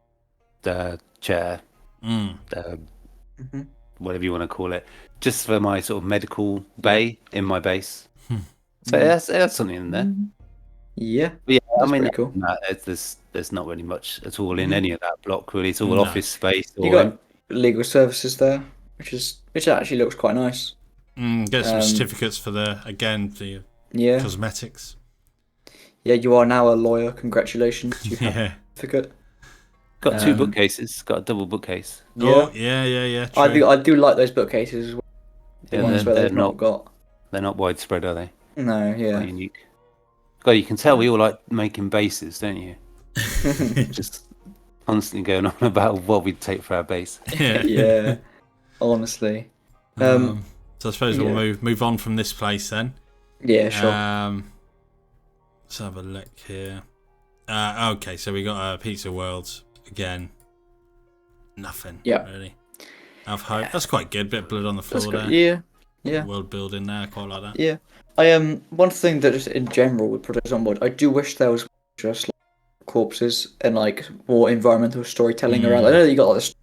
S3: chair, whatever you want to call it, just for my sort of medical bay in my base. So that's something in there.
S2: Yeah,
S3: but yeah,
S2: I
S3: mean,
S2: cool.
S3: There's not really much at all in any of that block. Really, it's all office space.
S2: You got legal services there, which actually looks quite nice.
S1: Get some certificates for the cosmetics.
S2: Yeah, you are now a lawyer. Congratulations. You have a certificate.
S3: Got 2 bookcases. Got a double bookcase.
S2: Yeah.
S1: Oh, yeah. True.
S2: I do like those bookcases as well. The ones where they've not got.
S3: They're not widespread, are they?
S2: No, yeah.
S3: Quite unique. God, you can tell we all like making bases, don't you? Just constantly going on about what we'd take for our base.
S2: Yeah. Honestly.
S1: So I suppose we'll move on from this place then.
S2: Yeah, sure.
S1: Let's have a look here. Okay, so we got Pizza World again. Nothing. Really. Have hope. That's quite good. Bit of blood on the floor there. Yeah. World building there. Quite like that.
S2: Yeah. One thing that just in general with Project Zomboid, I do wish there was just like corpses and like more environmental storytelling around. I know that you got like the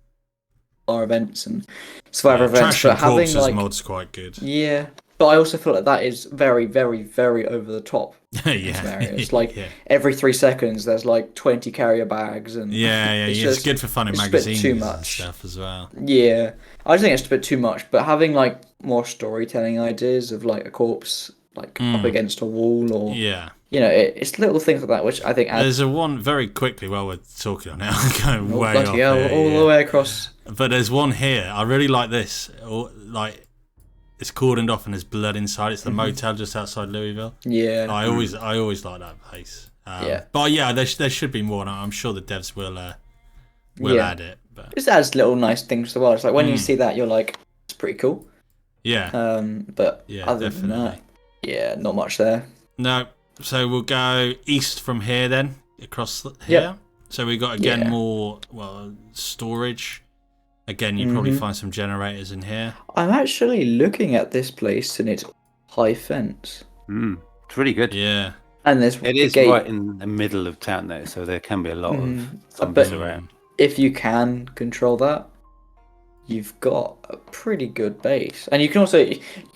S2: star events and survivor events, but having like
S1: mod's quite good.
S2: Yeah, but I also feel like that is very, very, very over the top. It's like every 3 seconds there's like 20 carrier bags and
S1: it's good for fun in magazines
S2: too
S1: and
S2: much
S1: stuff as well.
S2: Yeah, I just think it's a bit too much. But having like more storytelling ideas of like a corpse like up against a wall or it's little things like that which I think
S1: there's a one very quickly while we're talking on it, going way off
S2: all the way across.
S1: But there's one here I really like this, like it's cordoned off and there's blood inside. It's the motel just outside Louisville.
S2: Yeah.
S1: I always like that place. But yeah, there should be more. And I'm sure the devs will add it. But
S2: Just adds little nice things to the world. It's like when you see that, you're like, it's pretty cool.
S1: yeah,
S2: But
S1: yeah,
S2: other
S1: definitely.
S2: than that, yeah, not much there.
S1: No, so we'll go east from here then, across here. So we got more storage. Again, you probably find some generators in here.
S2: I'm actually looking at this place and it's high fence.
S3: It's really good.
S1: Yeah.
S2: And there's
S3: It
S2: the
S3: is
S2: gate.
S3: right in the middle of town though, so there can be a lot of zombies around.
S2: If you can control that, you've got a pretty good base. And you can also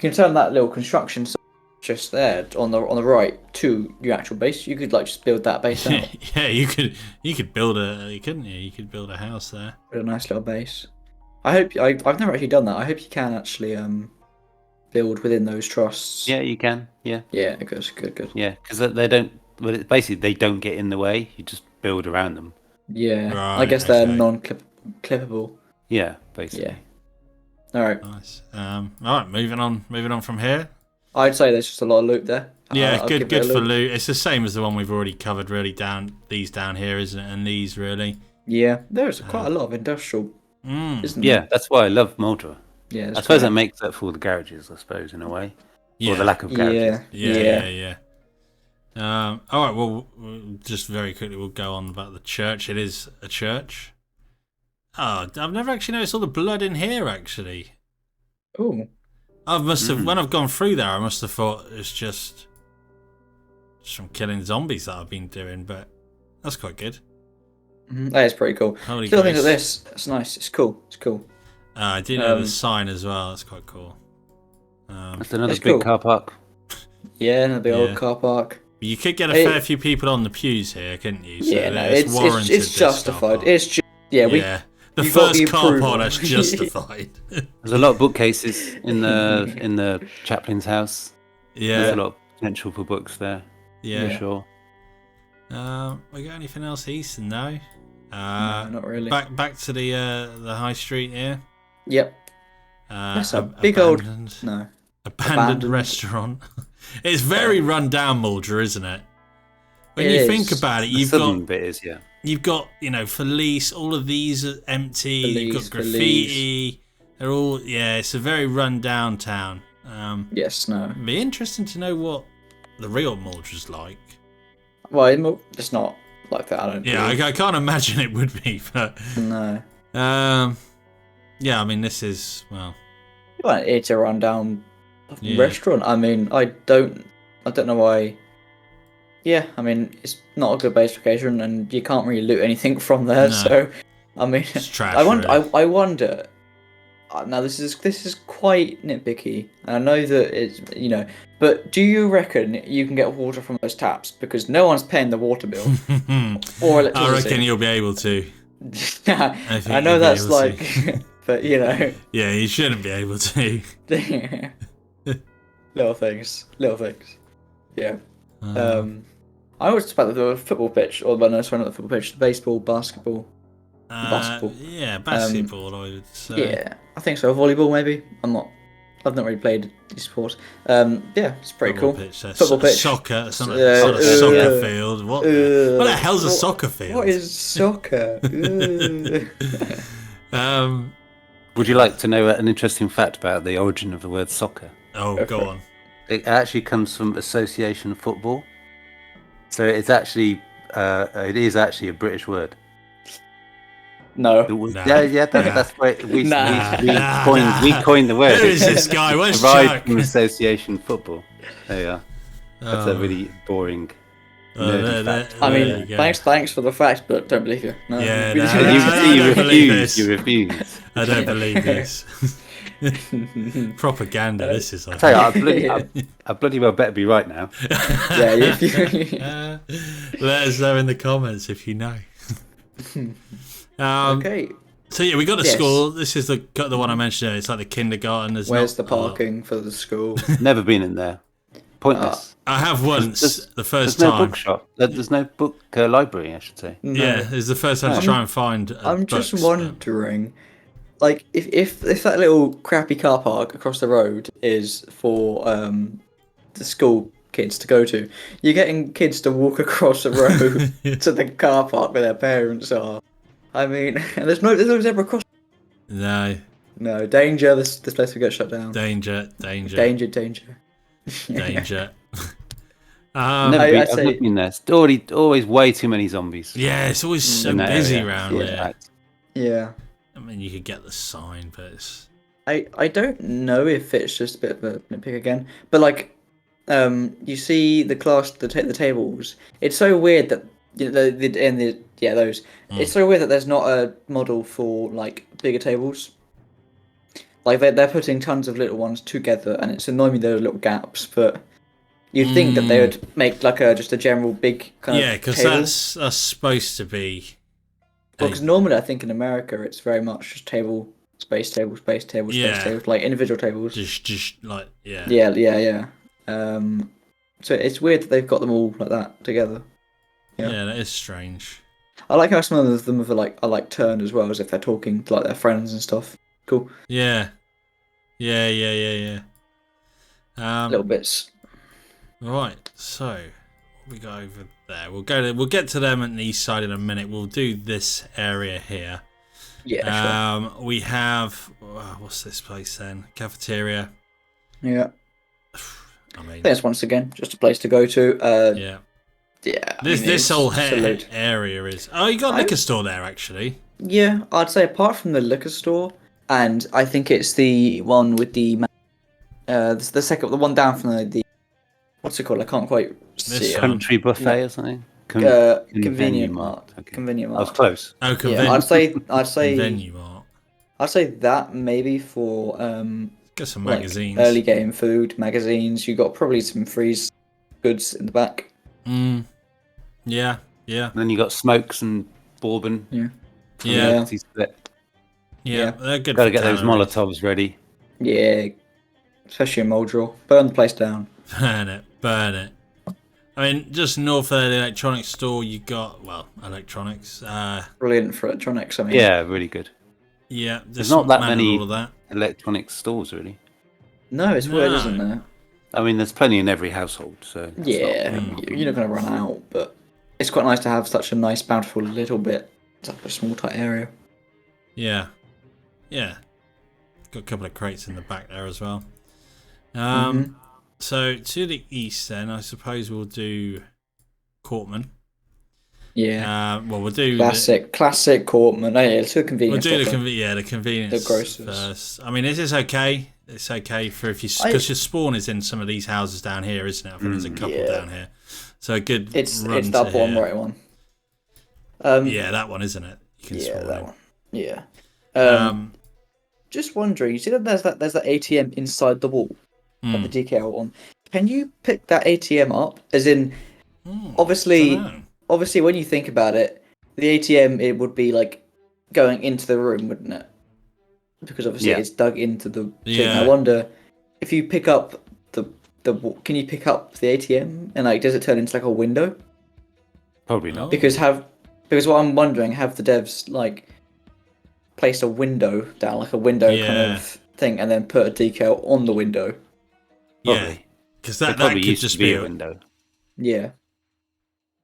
S2: turn that little construction site just there on the right to your actual base. You could like just build that base out.
S1: Yeah, you could build you could build a house there.
S2: With a nice little base. I've never actually done that. I hope you can actually build within those trusts.
S3: Yeah, you can. Yeah.
S2: Yeah, good.
S3: Yeah, because they don't. Well, basically, they don't get in the way. You just build around them.
S2: Yeah,
S1: Right,
S2: I guess they're
S1: okay.
S2: non-clippable.
S3: Yeah, basically.
S2: Yeah. All right.
S1: Nice. All right, moving on from here.
S2: I'd say there's just a lot of loot there.
S1: Yeah,
S2: I'll give
S1: good
S2: it a
S1: for
S2: look.
S1: loot. It's the same as the one we've already covered, really. Down here, isn't it? And these really.
S2: Yeah, there's quite a lot of industrial, isn't
S3: Yeah,
S2: there?
S3: that's why I love Muldra.
S2: Yeah.
S3: I suppose that makes up for all the garages, I suppose, in a way.
S1: Yeah.
S3: Or the lack of garages.
S1: Yeah. All right. Well, just very quickly, we'll go on about the church. It is a church. Oh, I've never actually noticed all the blood in here. Actually,
S2: Oh.
S1: I must have when I've gone through there. I must have thought it's just from killing zombies that I've been doing, but that's quite good.
S2: That is pretty cool.
S1: Holy
S2: Still things like
S1: grace.
S2: this. It's nice. It's cool.
S1: I do know the sign as well. That's quite cool.
S3: That's another
S2: That's
S3: big
S2: cool.
S3: car park.
S2: Yeah, and the big
S1: Yeah.
S2: old car park.
S1: You could get a fair few people on the pews here, couldn't you? So
S2: Yeah, no,
S1: it's warranted.
S2: it's
S1: this car
S2: justified.
S1: park.
S2: It's the
S1: the
S2: you got
S1: first
S2: the
S1: car
S2: approval.
S1: park that's justified.
S3: There's a lot of bookcases in the chaplain's house. There's
S1: Yeah,
S3: a lot of potential for books there.
S1: yeah.
S3: For sure.
S1: We got anything else east? No.
S2: No, not really.
S1: Back to the high street here.
S2: Yep. That's a big old no.
S1: abandoned restaurant. It's very run down, Muldra, isn't it? When
S2: It
S1: you
S2: is.
S1: think about it,
S3: The southern bit is, yeah.
S1: you've got Felice. All of these are empty. You've got
S2: Felice.
S1: graffiti. They're all it's a very run down town.
S2: Yes, no.
S1: It'd be interesting to know what the real Muldra's like.
S2: Well, it's not like that. I don't.
S1: Yeah,
S2: believe.
S1: I can't imagine it would be, but
S2: No.
S1: yeah. I mean, this is
S2: Well, it's a rundown
S1: Yeah.
S2: restaurant. I mean, I don't know why. Yeah, I mean, it's not a good base location, and you can't really loot anything from there.
S1: No.
S2: So, I mean,
S1: it's trash.
S2: I wonder.
S1: really.
S2: I wonder. Now this is quite nitpicky. And I know that it's but do you reckon you can get water from those taps because no one's paying the water bill or electricity?
S1: I reckon you'll be able to. think
S2: I know
S1: you'll be
S2: that's
S1: able
S2: like, but
S1: Yeah, you shouldn't be able to.
S2: little things. Yeah. I always talk about the football pitch, or not the football pitch, the baseball, basketball. Basketball.
S1: Yeah, basketball. I would say.
S2: Yeah, I think so. Volleyball, maybe. I've not really played these sports. Yeah, it's pretty
S1: Football
S2: cool.
S1: Pitch,
S2: Football pitch.
S1: Soccer. It's not a soccer field. What the hell's a soccer field?
S2: What is soccer?
S3: Would you like to know an interesting fact about the origin of the word soccer?
S1: Oh, go on.
S3: It actually comes from association football. So it is actually a British word.
S2: No.
S3: That's why we
S2: Nah.
S3: coined the word.
S1: Who is this guy? Where's
S3: Derived
S1: Chuck?
S3: from association football. There you are. That's a really boring. nerdy fact.
S2: I
S1: there
S2: mean,
S1: you go.
S2: thanks for the fact, but don't believe you. No.
S1: Yeah,
S2: We
S1: no,
S2: just-
S1: no,
S3: You
S1: I don't believe
S3: refuse.
S1: this.
S3: You refuse.
S1: I don't believe this. Propaganda. This is.
S3: I tell you, I bloody well better be right now.
S2: Yeah,
S1: Let us know in the comments if you know.
S2: okay.
S1: So yeah, we got a
S2: Yes.
S1: school. This is the one I mentioned earlier. It's like the kindergarten. There's
S2: Where's the
S1: not a lot.
S2: parking for the school?
S3: Never been in there. Pointless.
S1: I have once. The first
S3: There's no
S1: time.
S3: bookshop. There's no book library, I should say.
S2: No.
S1: Yeah, it's the first time to try and find.
S2: I'm just
S1: books,
S2: wondering, like if that little crappy car park across the road is for the school kids to go to, you're getting kids to walk across the road to the car park where their parents are. I mean, and there's no zebra crossing.
S1: No,
S2: Danger! This place will get shut down.
S1: danger.
S2: Danger.
S1: Danger.
S3: I've never been there. It's always way too many zombies.
S1: Yeah, it's always so busy around here.
S2: Yeah.
S1: I mean, you could get the sign, but it's...
S2: I don't know if it's just a bit of a nitpick again, but like, you see the tables. It's so weird that those. It's so weird that there's not a model for like bigger tables. Like they're putting tons of little ones together, and it's annoying me there are little gaps. But you'd think that they would make like just a general big kind of
S1: because that's supposed to be.
S2: Because normally I think in America it's very much just space table, space tables, like individual tables.
S1: Just like yeah.
S2: Yeah. So it's weird that they've got them all like that together.
S1: Yeah, that is strange.
S2: I like how some of them are like turned as well, as if they're talking to like their friends and stuff. Cool.
S1: Yeah.
S2: Little bits.
S1: Right, so we go over there. We'll get to them on the east side in a minute. We'll do this area here.
S2: Yeah. Sure.
S1: We have what's this place then? Cafeteria.
S2: Yeah.
S1: I mean,
S2: there's once again just a place to go to.
S1: Yeah.
S2: Yeah.
S1: This whole area is. Oh, you got a liquor store there actually.
S2: Yeah, I'd say apart from the liquor store, and I think it's the one with the the one down from the what's it called? I can't quite see it.
S3: Country buffet or something.
S2: Convenient Mart.
S3: Okay.
S2: Convenient Mart.
S3: I was close.
S1: Oh, convenient.
S2: Yeah, I'd say
S1: Convenient Mart.
S2: I'd say that maybe for
S1: Get some magazines.
S2: Like early game food, magazines. You got probably some freeze goods in the back.
S1: Yeah.
S3: And then you got smokes and bourbon.
S2: Yeah.
S1: Yeah, they're good.
S3: Got to get those Molotovs ready.
S2: Yeah, especially in Muldraugh. Burn the place down.
S1: Burn it. I mean, just north of the electronics store, you got electronics.
S2: Brilliant for electronics. I mean,
S3: yeah, really good.
S1: Yeah,
S3: there's not that many
S1: all of that.
S3: electronic stores really.
S2: No, it's weird, isn't there?
S3: I mean, there's plenty in every household, so
S2: yeah, you're not going to run out. But it's quite nice to have such a nice, bountiful little bit. It's like a small, tight area.
S1: Yeah. Got a couple of crates in the back there as well. So to the east, then I suppose we'll do Courtman.
S2: Yeah.
S1: We'll do
S2: classic Courtman. Oh, yeah, it's a convenience.
S1: We'll do the convenience
S2: the grocers
S1: first. I mean, is this okay? It's okay for because your spawn is in some of these houses down here, isn't it? I think there's a couple down here. So a good.
S2: It's
S1: run
S2: that
S1: to
S2: one
S1: here.
S2: right one.
S1: Yeah, that one, isn't it? You can spawn
S2: that
S1: in.
S2: one. Yeah. Just wondering, you see that there's that ATM inside the wall, like the DKL one. Can you pick that ATM up? As in, obviously, when you think about it, the ATM it would be like going into the room, wouldn't it? Because obviously it's dug into the thing. I wonder if you pick up the can you pick up the ATM and like does it turn into like a window?
S3: Probably not.
S2: Because what I'm wondering, have the devs like placed a window down, like a window kind of thing, and then put a decal on the window?
S1: Yeah, because that could just be
S3: a window.
S2: Yeah.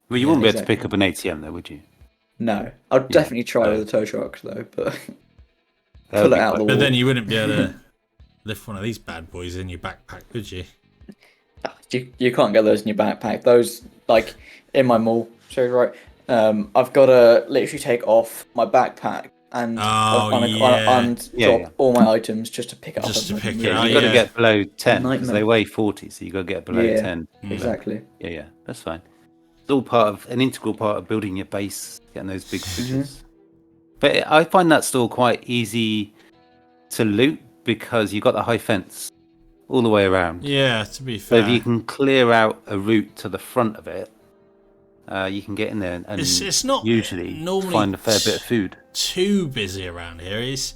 S3: Well, you wouldn't be able to pick up an ATM, though, would you?
S2: No, I'd definitely try with a tow truck, though, but pull it out of the wall.
S1: But then you wouldn't be able to lift one of these bad boys in your backpack, would you?
S2: You can't get those in your backpack. Those, like, in my mall, so right, I've got to literally take off my backpack and drop all my items just to pick it up.
S1: Just to pick it up.
S3: You've got to get below 10, because they weigh 40, so you've got to get below 10.
S2: Exactly.
S3: Yeah, that's fine. It's all an integral part of building your base, getting those big fridges. But I find that store quite easy to loot because you've got the high fence all the way around.
S1: Yeah, to be fair.
S3: So if you can clear out a route to the front of it, you can get in there and
S1: it's not
S3: usually find a fair bit of food.
S1: Too busy around here. It's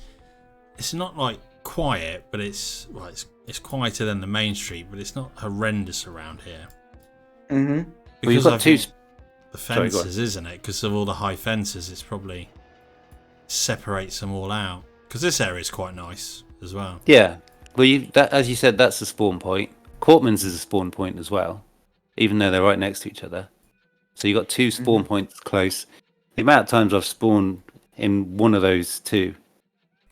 S1: not like quiet, but it's quieter than the main street, but it's not horrendous around here.
S3: Well, you've got
S1: the fences, isn't it? Because of all the high fences, it's probably separates them all out. Because this area is quite nice as well.
S3: Yeah. Well, as you said, that's the spawn point. Cortman's is a spawn point as well, even though they're right next to each other. So you got two spawn points close. The amount of times I've spawned in one of those two,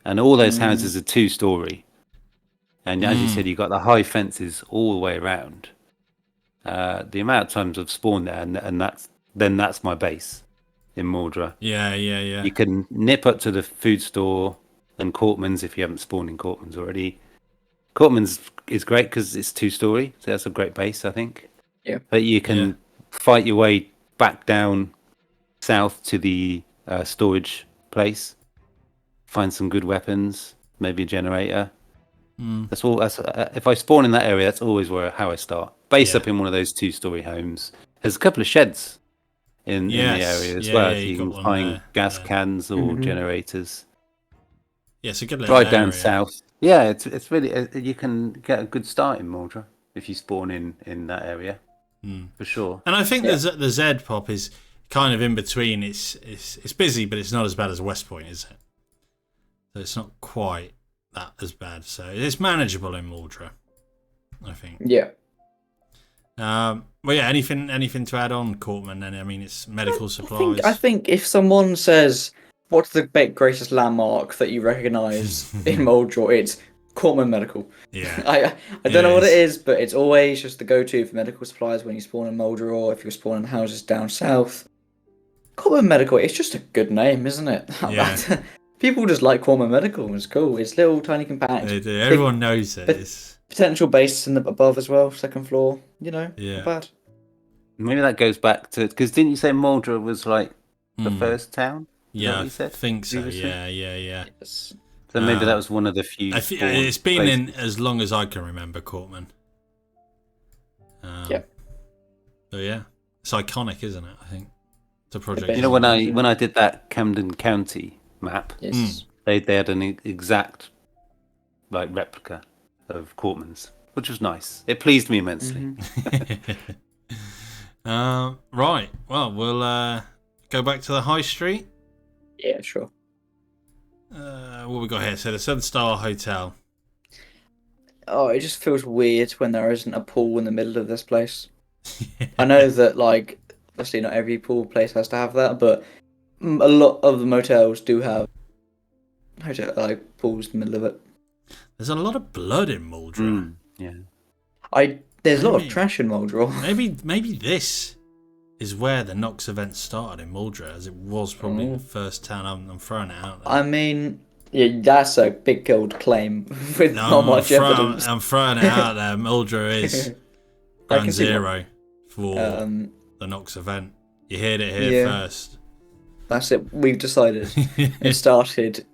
S3: and all those houses are 2-story. And as you said, you got the high fences all the way around. The amount of times I've spawned there, and that's my base in Muldra.
S1: Yeah.
S3: You can nip up to the food store and Cortman's if you haven't spawned in Cortman's already. Cortman's is great because it's 2-story, so that's a great base, I think.
S2: Yeah.
S3: But you can fight your way back down south to the storage place, find some good weapons, maybe a generator. That's all. If I spawn in that area, that's always how I start. Base up in one of those 2-story homes. There's a couple of sheds in the area as well. So you can find gas cans or generators.
S1: Yeah, it's a good little
S3: Drive down
S1: area.
S3: south. Yeah, it's really you can get a good start in Muldra if you spawn in that area for sure.
S1: And I think the Z pop is kind of in between. It's busy, but it's not as bad as West Point, is it? So it's not quite that as bad. So it's manageable in Muldra, I think.
S2: Yeah.
S1: Well, yeah. Anything to add on, Cortman? And I mean, it's medical supplies.
S2: I think if someone says, "What's the greatest landmark that you recognise in Muldraugh?" It's Cortman Medical.
S1: Yeah.
S2: I don't know what it is, but it's always just the go-to for medical supplies when you spawn in Muldraugh, or if you're spawning houses down south. Cortman Medical. It's just a good name, isn't it?
S1: Yeah.
S2: People just like Cortman Medical. It's cool. It's little, tiny, compact.
S1: They do. Everyone knows it. It's
S2: potential base in the above as well, second floor. Not bad.
S3: Maybe that goes back to because didn't you say Muldra was like the first town? Is that what you said?
S1: I think so.
S3: Previously?
S1: Yeah.
S2: Yes.
S3: So maybe that was one of the few.
S1: It's been in as long as I can remember, Cortman.
S2: Yeah.
S1: So yeah, it's iconic, isn't it? I think the project.
S3: You know, when I did that Camden County map,
S2: Yes.
S3: they had an exact like replica of Cortman's, which was nice. It pleased me immensely.
S1: Right. Well, we'll go back to the high street.
S2: Yeah, sure.
S1: What we got here? So the Southern Star Hotel.
S2: Oh, it just feels weird when there isn't a pool in the middle of this place. I know that, like, obviously not every pool place has to have that, but a lot of the motels do have pools in the middle of it.
S1: There's a lot of blood in Muldra.
S3: Yeah.
S2: There's a lot of trash in Muldraugh.
S1: Maybe this is where the Nox event started in Muldra, as it was probably the first town. I'm throwing it out there.
S2: I mean, yeah, that's a big old claim with not much evidence.
S1: I'm throwing it out there. Muldra is ground zero for the Nox event. You heard it here first.
S2: That's it. We've decided. It started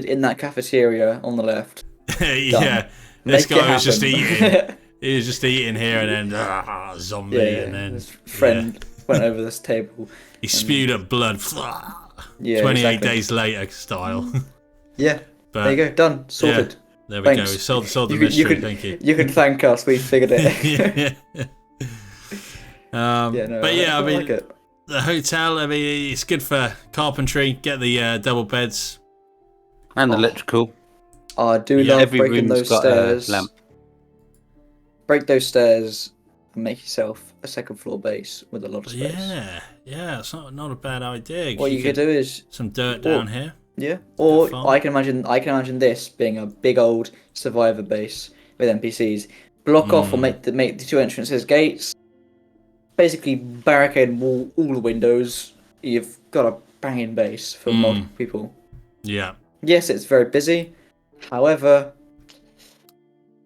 S2: in that cafeteria on the left.
S1: Yeah, this guy was just eating. He was just eating here, and then zombie, and then
S2: his friend went over this table.
S1: He spewed up blood. 28 days later style.
S2: Yeah, but there you go, done, sorted.
S1: Yeah, there we go. We solved the mystery. Thank you.
S2: You can thank us. We figured it.
S1: I mean, the hotel. I mean, it's good for carpentry. Get the double beds
S3: and electrical.
S2: I do love
S3: every
S2: breaking
S3: room's
S2: those
S3: got
S2: stairs.
S3: a lamp.
S2: Break those stairs and make yourself a second floor base with a lot of space.
S1: Yeah, it's not a bad idea.
S2: What you could do is
S1: some dirt down here.
S2: Yeah, or I can imagine this being a big old survivor base with NPCs. Block off or make the two entrances gates. Basically barricade all the windows. You've got a banging base for multiple people.
S1: Yeah.
S2: Yes, it's very busy. However,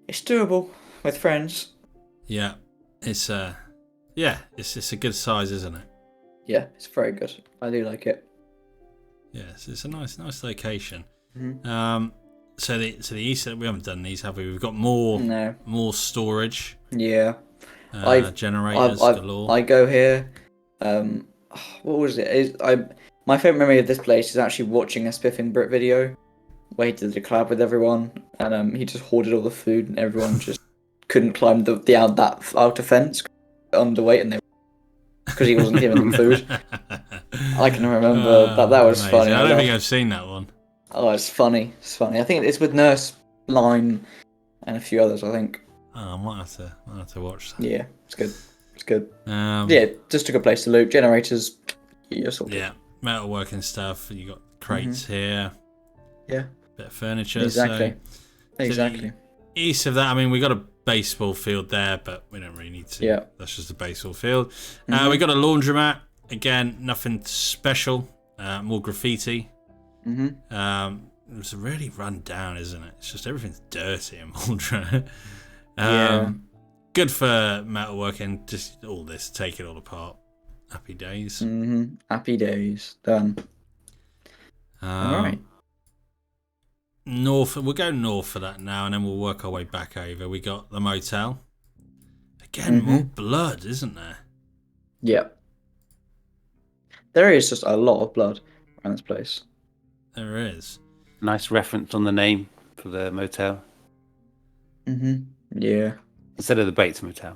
S2: it's doable with friends.
S1: Yeah, it's a good size, isn't it?
S2: Yeah, it's very good. I do like it.
S1: Yes, it's a nice location.
S2: Mm-hmm.
S1: So the east, we haven't done these, have we? We've got more storage.
S2: Yeah.
S1: Generators galore.
S2: I go here. What was it? My favourite memory of this place is actually watching a Spiffing Brit video where he did a collab with everyone, and he just hoarded all the food, and everyone just couldn't climb that outer fence, underweight, and because he wasn't giving them food. I can remember that was
S1: amazing.
S2: funny.
S1: I don't think I've seen that one.
S2: Oh, it's funny. It's funny. I think it's with Nurse, Lime, and a few others. I think.
S1: Oh, I might have to watch that.
S2: Yeah, it's good. It's good.
S1: Um,
S2: Yeah, just a good place to loot. Generators. You're sorted.
S1: Yeah, metalworking stuff. You got crates here.
S2: Yeah.
S1: Bit of furniture.
S2: Exactly.
S1: So
S2: Exactly.
S1: East of that, I mean, we got a baseball field there, but we don't really need to.
S2: Yeah.
S1: That's just a baseball field. We got a laundromat. Again, nothing special. More graffiti. It's really run down, isn't it? It's just everything's dirty in Muldra.
S2: Yeah.
S1: Good for metalworking. Just all this, take it all apart. Happy days.
S2: Happy days. Done. All right.
S1: North. We'll go north for that now, and then we'll work our way back over. We got the motel. Again, more blood, isn't there?
S2: Yep. There is just a lot of blood around this place.
S1: There is.
S3: Nice reference on the name for the motel.
S2: Yeah.
S3: Instead of the Bates Motel.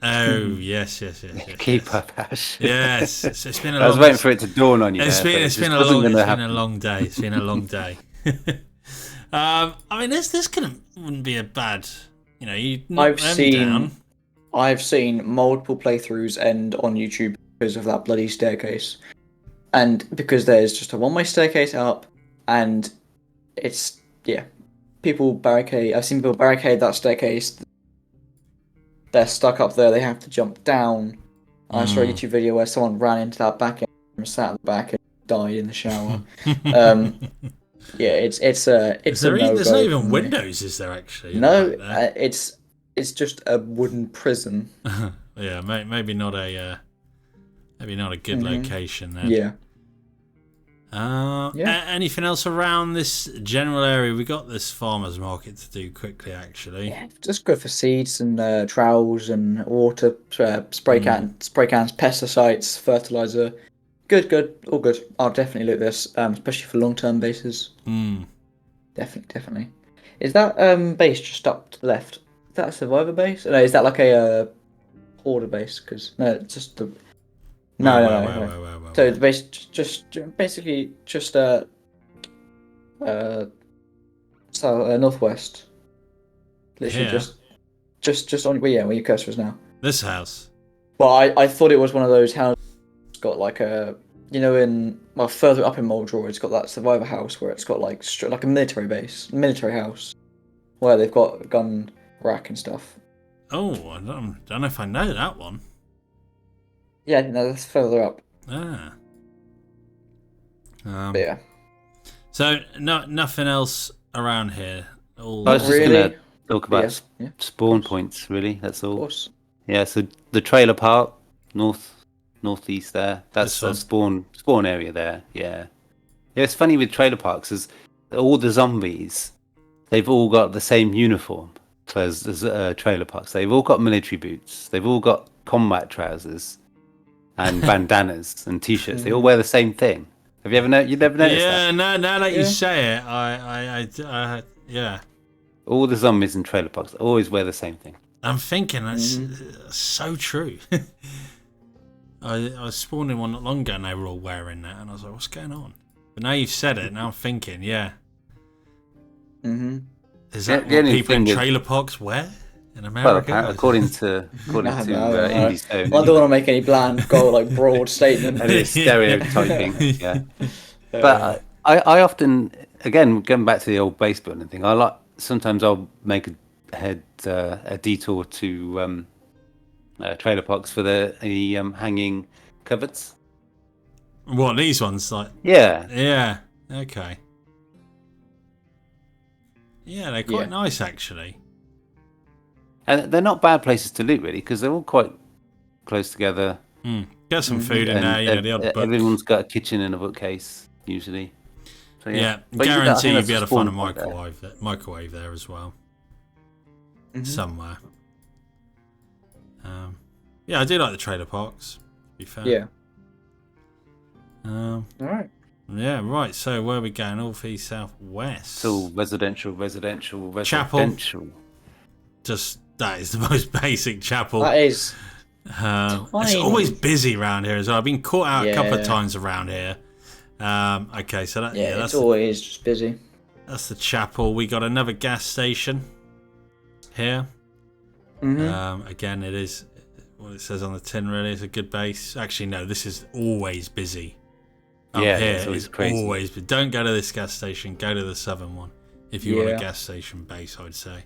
S1: Oh, yes.
S3: Keep up, Ash.
S1: Yes. It's been a
S3: I was
S1: long,
S3: waiting for it to dawn on you.
S1: It's
S3: there,
S1: been a long day. It's been a long day. I mean, this wouldn't be a bad. You know, you knock them down.
S2: I've seen multiple playthroughs end on YouTube because of that bloody staircase, and because there's just a one-way staircase up, and it's people barricade. I've seen people barricade that staircase. They're stuck up there. They have to jump down. I saw a YouTube video where someone ran into that back end and sat at the back and died in the shower. Yeah, it's a
S1: there's not even windows, is there actually?
S2: No, it's just a wooden prison.
S1: Yeah, maybe not a good location then.
S2: Yeah.
S1: Anything else around this general area? We got this farmers market to do quickly, actually.
S2: Yeah, just good for seeds and trowels and water, spray cans, pesticides, fertilizer. Good, all good. I'll definitely loot this, especially for long-term bases. Definitely. Is that base just up to the left? Is that a survivor base? No, is that like a hoarder base? Because no, it's just the. No. So the base basically northwest. Literally just on where your cursor is now.
S1: This house.
S2: Well, I thought it was one of those houses. Got like a further up in Muldraugh, it's got that survivor house where it's got like a military house where they've got a gun rack and stuff.
S1: Oh, I don't know if I know that one.
S2: Yeah, no, that's further up.
S1: But
S2: yeah.
S1: So nothing else around here.
S3: I was just going to talk about spawn points. Really, that's all.
S2: Of course.
S3: Yeah. So the trailer park, northeast there. That's the spawn area there. Yeah. Yeah. It's funny with trailer parks is all the zombies. They've all got the same uniform as trailer parks. They've all got military boots. They've all got combat trousers and bandanas and t-shirts. They all wear the same thing. Have you never noticed that?
S1: Yeah, now that you say it, I yeah.
S3: All the zombies in trailer parks always wear the same thing.
S1: I'm thinking that's so true. I was spawned in one not long ago and they were all wearing that, and I was like, what's going on? But now you've said it, now I'm thinking, yeah. Is that what people in trailer parks wear in America?
S3: Well, according to Indie Stone.
S2: I don't want to make any broad statement.
S3: And it's stereotyping, yeah. But I often, again, going back to the old base building thing, sometimes I'll make a detour to trailer parks for the hanging cupboards.
S1: What, these ones?
S3: Yeah,
S1: okay. Yeah, they're quite nice actually.
S3: And they're not bad places to loot really, because they're all quite close together.
S1: Get some food in there, the odd book.
S3: Everyone's got a kitchen and a bookcase usually. So,
S1: guarantee you'll be able to find a microwave there as well. Somewhere. I do like the trailer parks, to be fair.
S2: Yeah. All right.
S1: Yeah, right. So where are we going? North, east, south, west.
S3: It's all residential.
S1: Chapel. Just that is the most basic chapel.
S2: That is.
S1: It's always busy around here as well. I've been caught out a couple of times around here. Okay, so
S2: it's always just busy.
S1: That's the chapel. We got another gas station here. Again, it is what it says on the tin. Really, it's a good base. Actually, no, this is always busy. Up here
S3: it's always crazy.
S1: Always. But don't go to this gas station. Go to the southern one if you want a gas station base. I would say.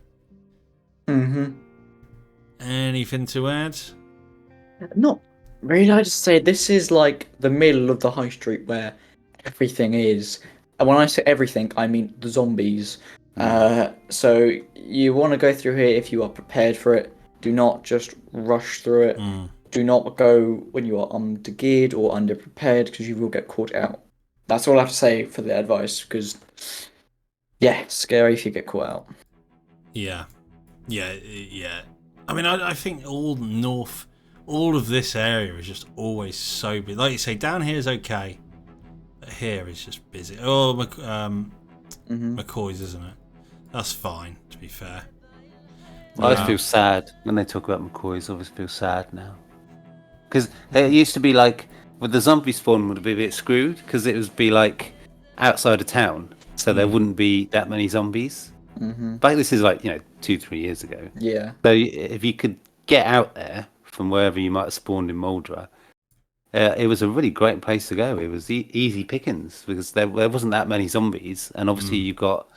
S1: Anything to add?
S2: Not really. I just say this is like the middle of the high street where everything is. And when I say everything, I mean the zombies. So you want to go through here if you are prepared for it. Do not just rush through it. Do not go when you are undergeared or underprepared because you will get caught out. That's all I have to say for the advice because, it's scary if you get caught out.
S1: Yeah. I mean, I think all of this area is just always so busy. Like you say, down here is okay, but here is just busy. Oh, McCoy's, isn't it? That's fine, to be fair.
S3: I always feel sad when they talk about McCoy's. I always feel sad now. Because it used to be like, with the zombie spawn would be a bit screwed, because it would be like outside of town, so there wouldn't be that many zombies. But this is like, 2-3 years ago.
S2: Yeah.
S3: So if you could get out there from wherever you might have spawned in Muldra, it was a really great place to go. It was easy pickings because there wasn't that many zombies, and obviously you've got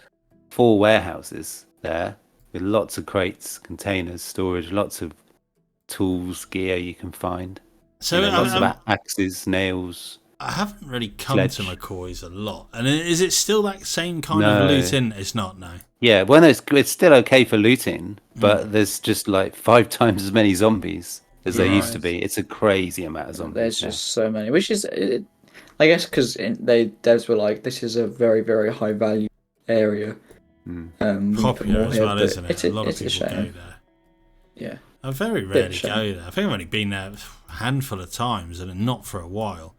S3: 4 warehouses there with lots of crates, containers, storage, lots of tools, gear you can find.
S1: So
S3: lots of axes, nails.
S1: I haven't really come to McCoy's a lot. And is it still that same kind of looting? It's not, no.
S3: Yeah, well, it's still okay for looting, but there's just like 5 times as many zombies as there used to be. It's a crazy amount of zombies.
S2: There's just so many, which is, I guess, because devs were like, this is a very, very high value area.
S1: Popular as well, isn't it? A lot of people go there.
S2: Yeah.
S1: I very rarely go there. I think I've only been there a handful of times and not for a while.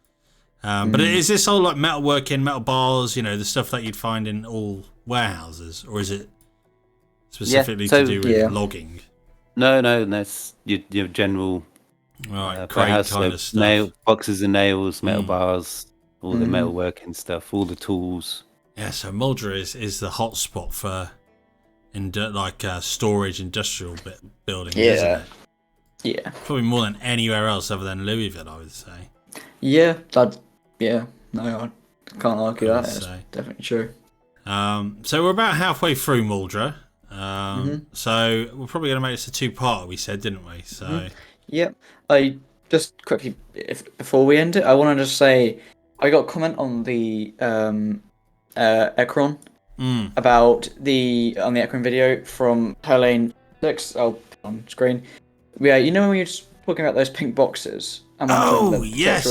S1: But is this all like metalworking, metal bars, the stuff that you'd find in all warehouses? Or is it specifically to do with logging?
S3: No, it's your general
S1: crate kind of stuff.
S3: Boxes of nails, metal bars, all the metalworking stuff, all the tools.
S1: Yeah, so Muldra is the hot spot for storage industrial building, isn't it?
S2: Yeah.
S1: Probably more than anywhere else other than Louisville, I would say.
S2: Yeah, no, I can't argue that. It's definitely true.
S1: So we're about halfway through Muldra. So we're probably going to make this a 2-part, we said, didn't we? So.
S2: Yep. I just quickly, before we end it, I wanted to say I got a comment on the Ekron about on the Ekron video from Helene. I'll put it on screen. Yeah, when we were just talking about those pink boxes. Yes.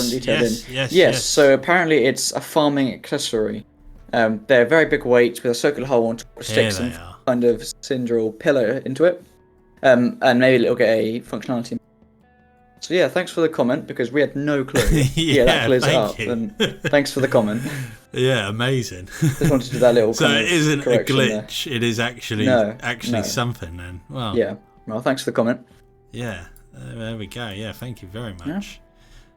S2: So apparently it's a farming accessory. They're very big weights with a circular hole on top of sticks and kind of cylindrical pillar into it. And maybe it'll get a functionality. So yeah, thanks for the comment because we had no clue. That clears it up. And thanks for the comment.
S1: Yeah, amazing.
S2: Just wanted to do that little.
S1: So it isn't a glitch. There. It is actually something then. Well.
S2: Yeah. Well, thanks for the comment.
S1: Yeah. There we go. Yeah, thank you very much.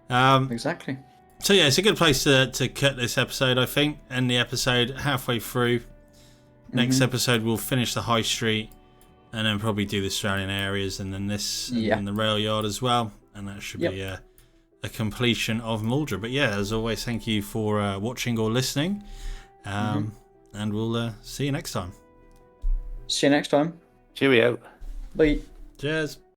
S2: Yeah. Exactly.
S1: So yeah, it's a good place to cut this episode, I think. End the episode halfway through. Next episode we'll finish the high street and then probably do the surrounding areas and then this and the rail yard as well. And that should be a completion of Muldra. But yeah, as always, thank you for watching or listening. And we'll see you next time.
S2: See you next time.
S3: Cheerio.
S2: Bye.
S1: Cheers.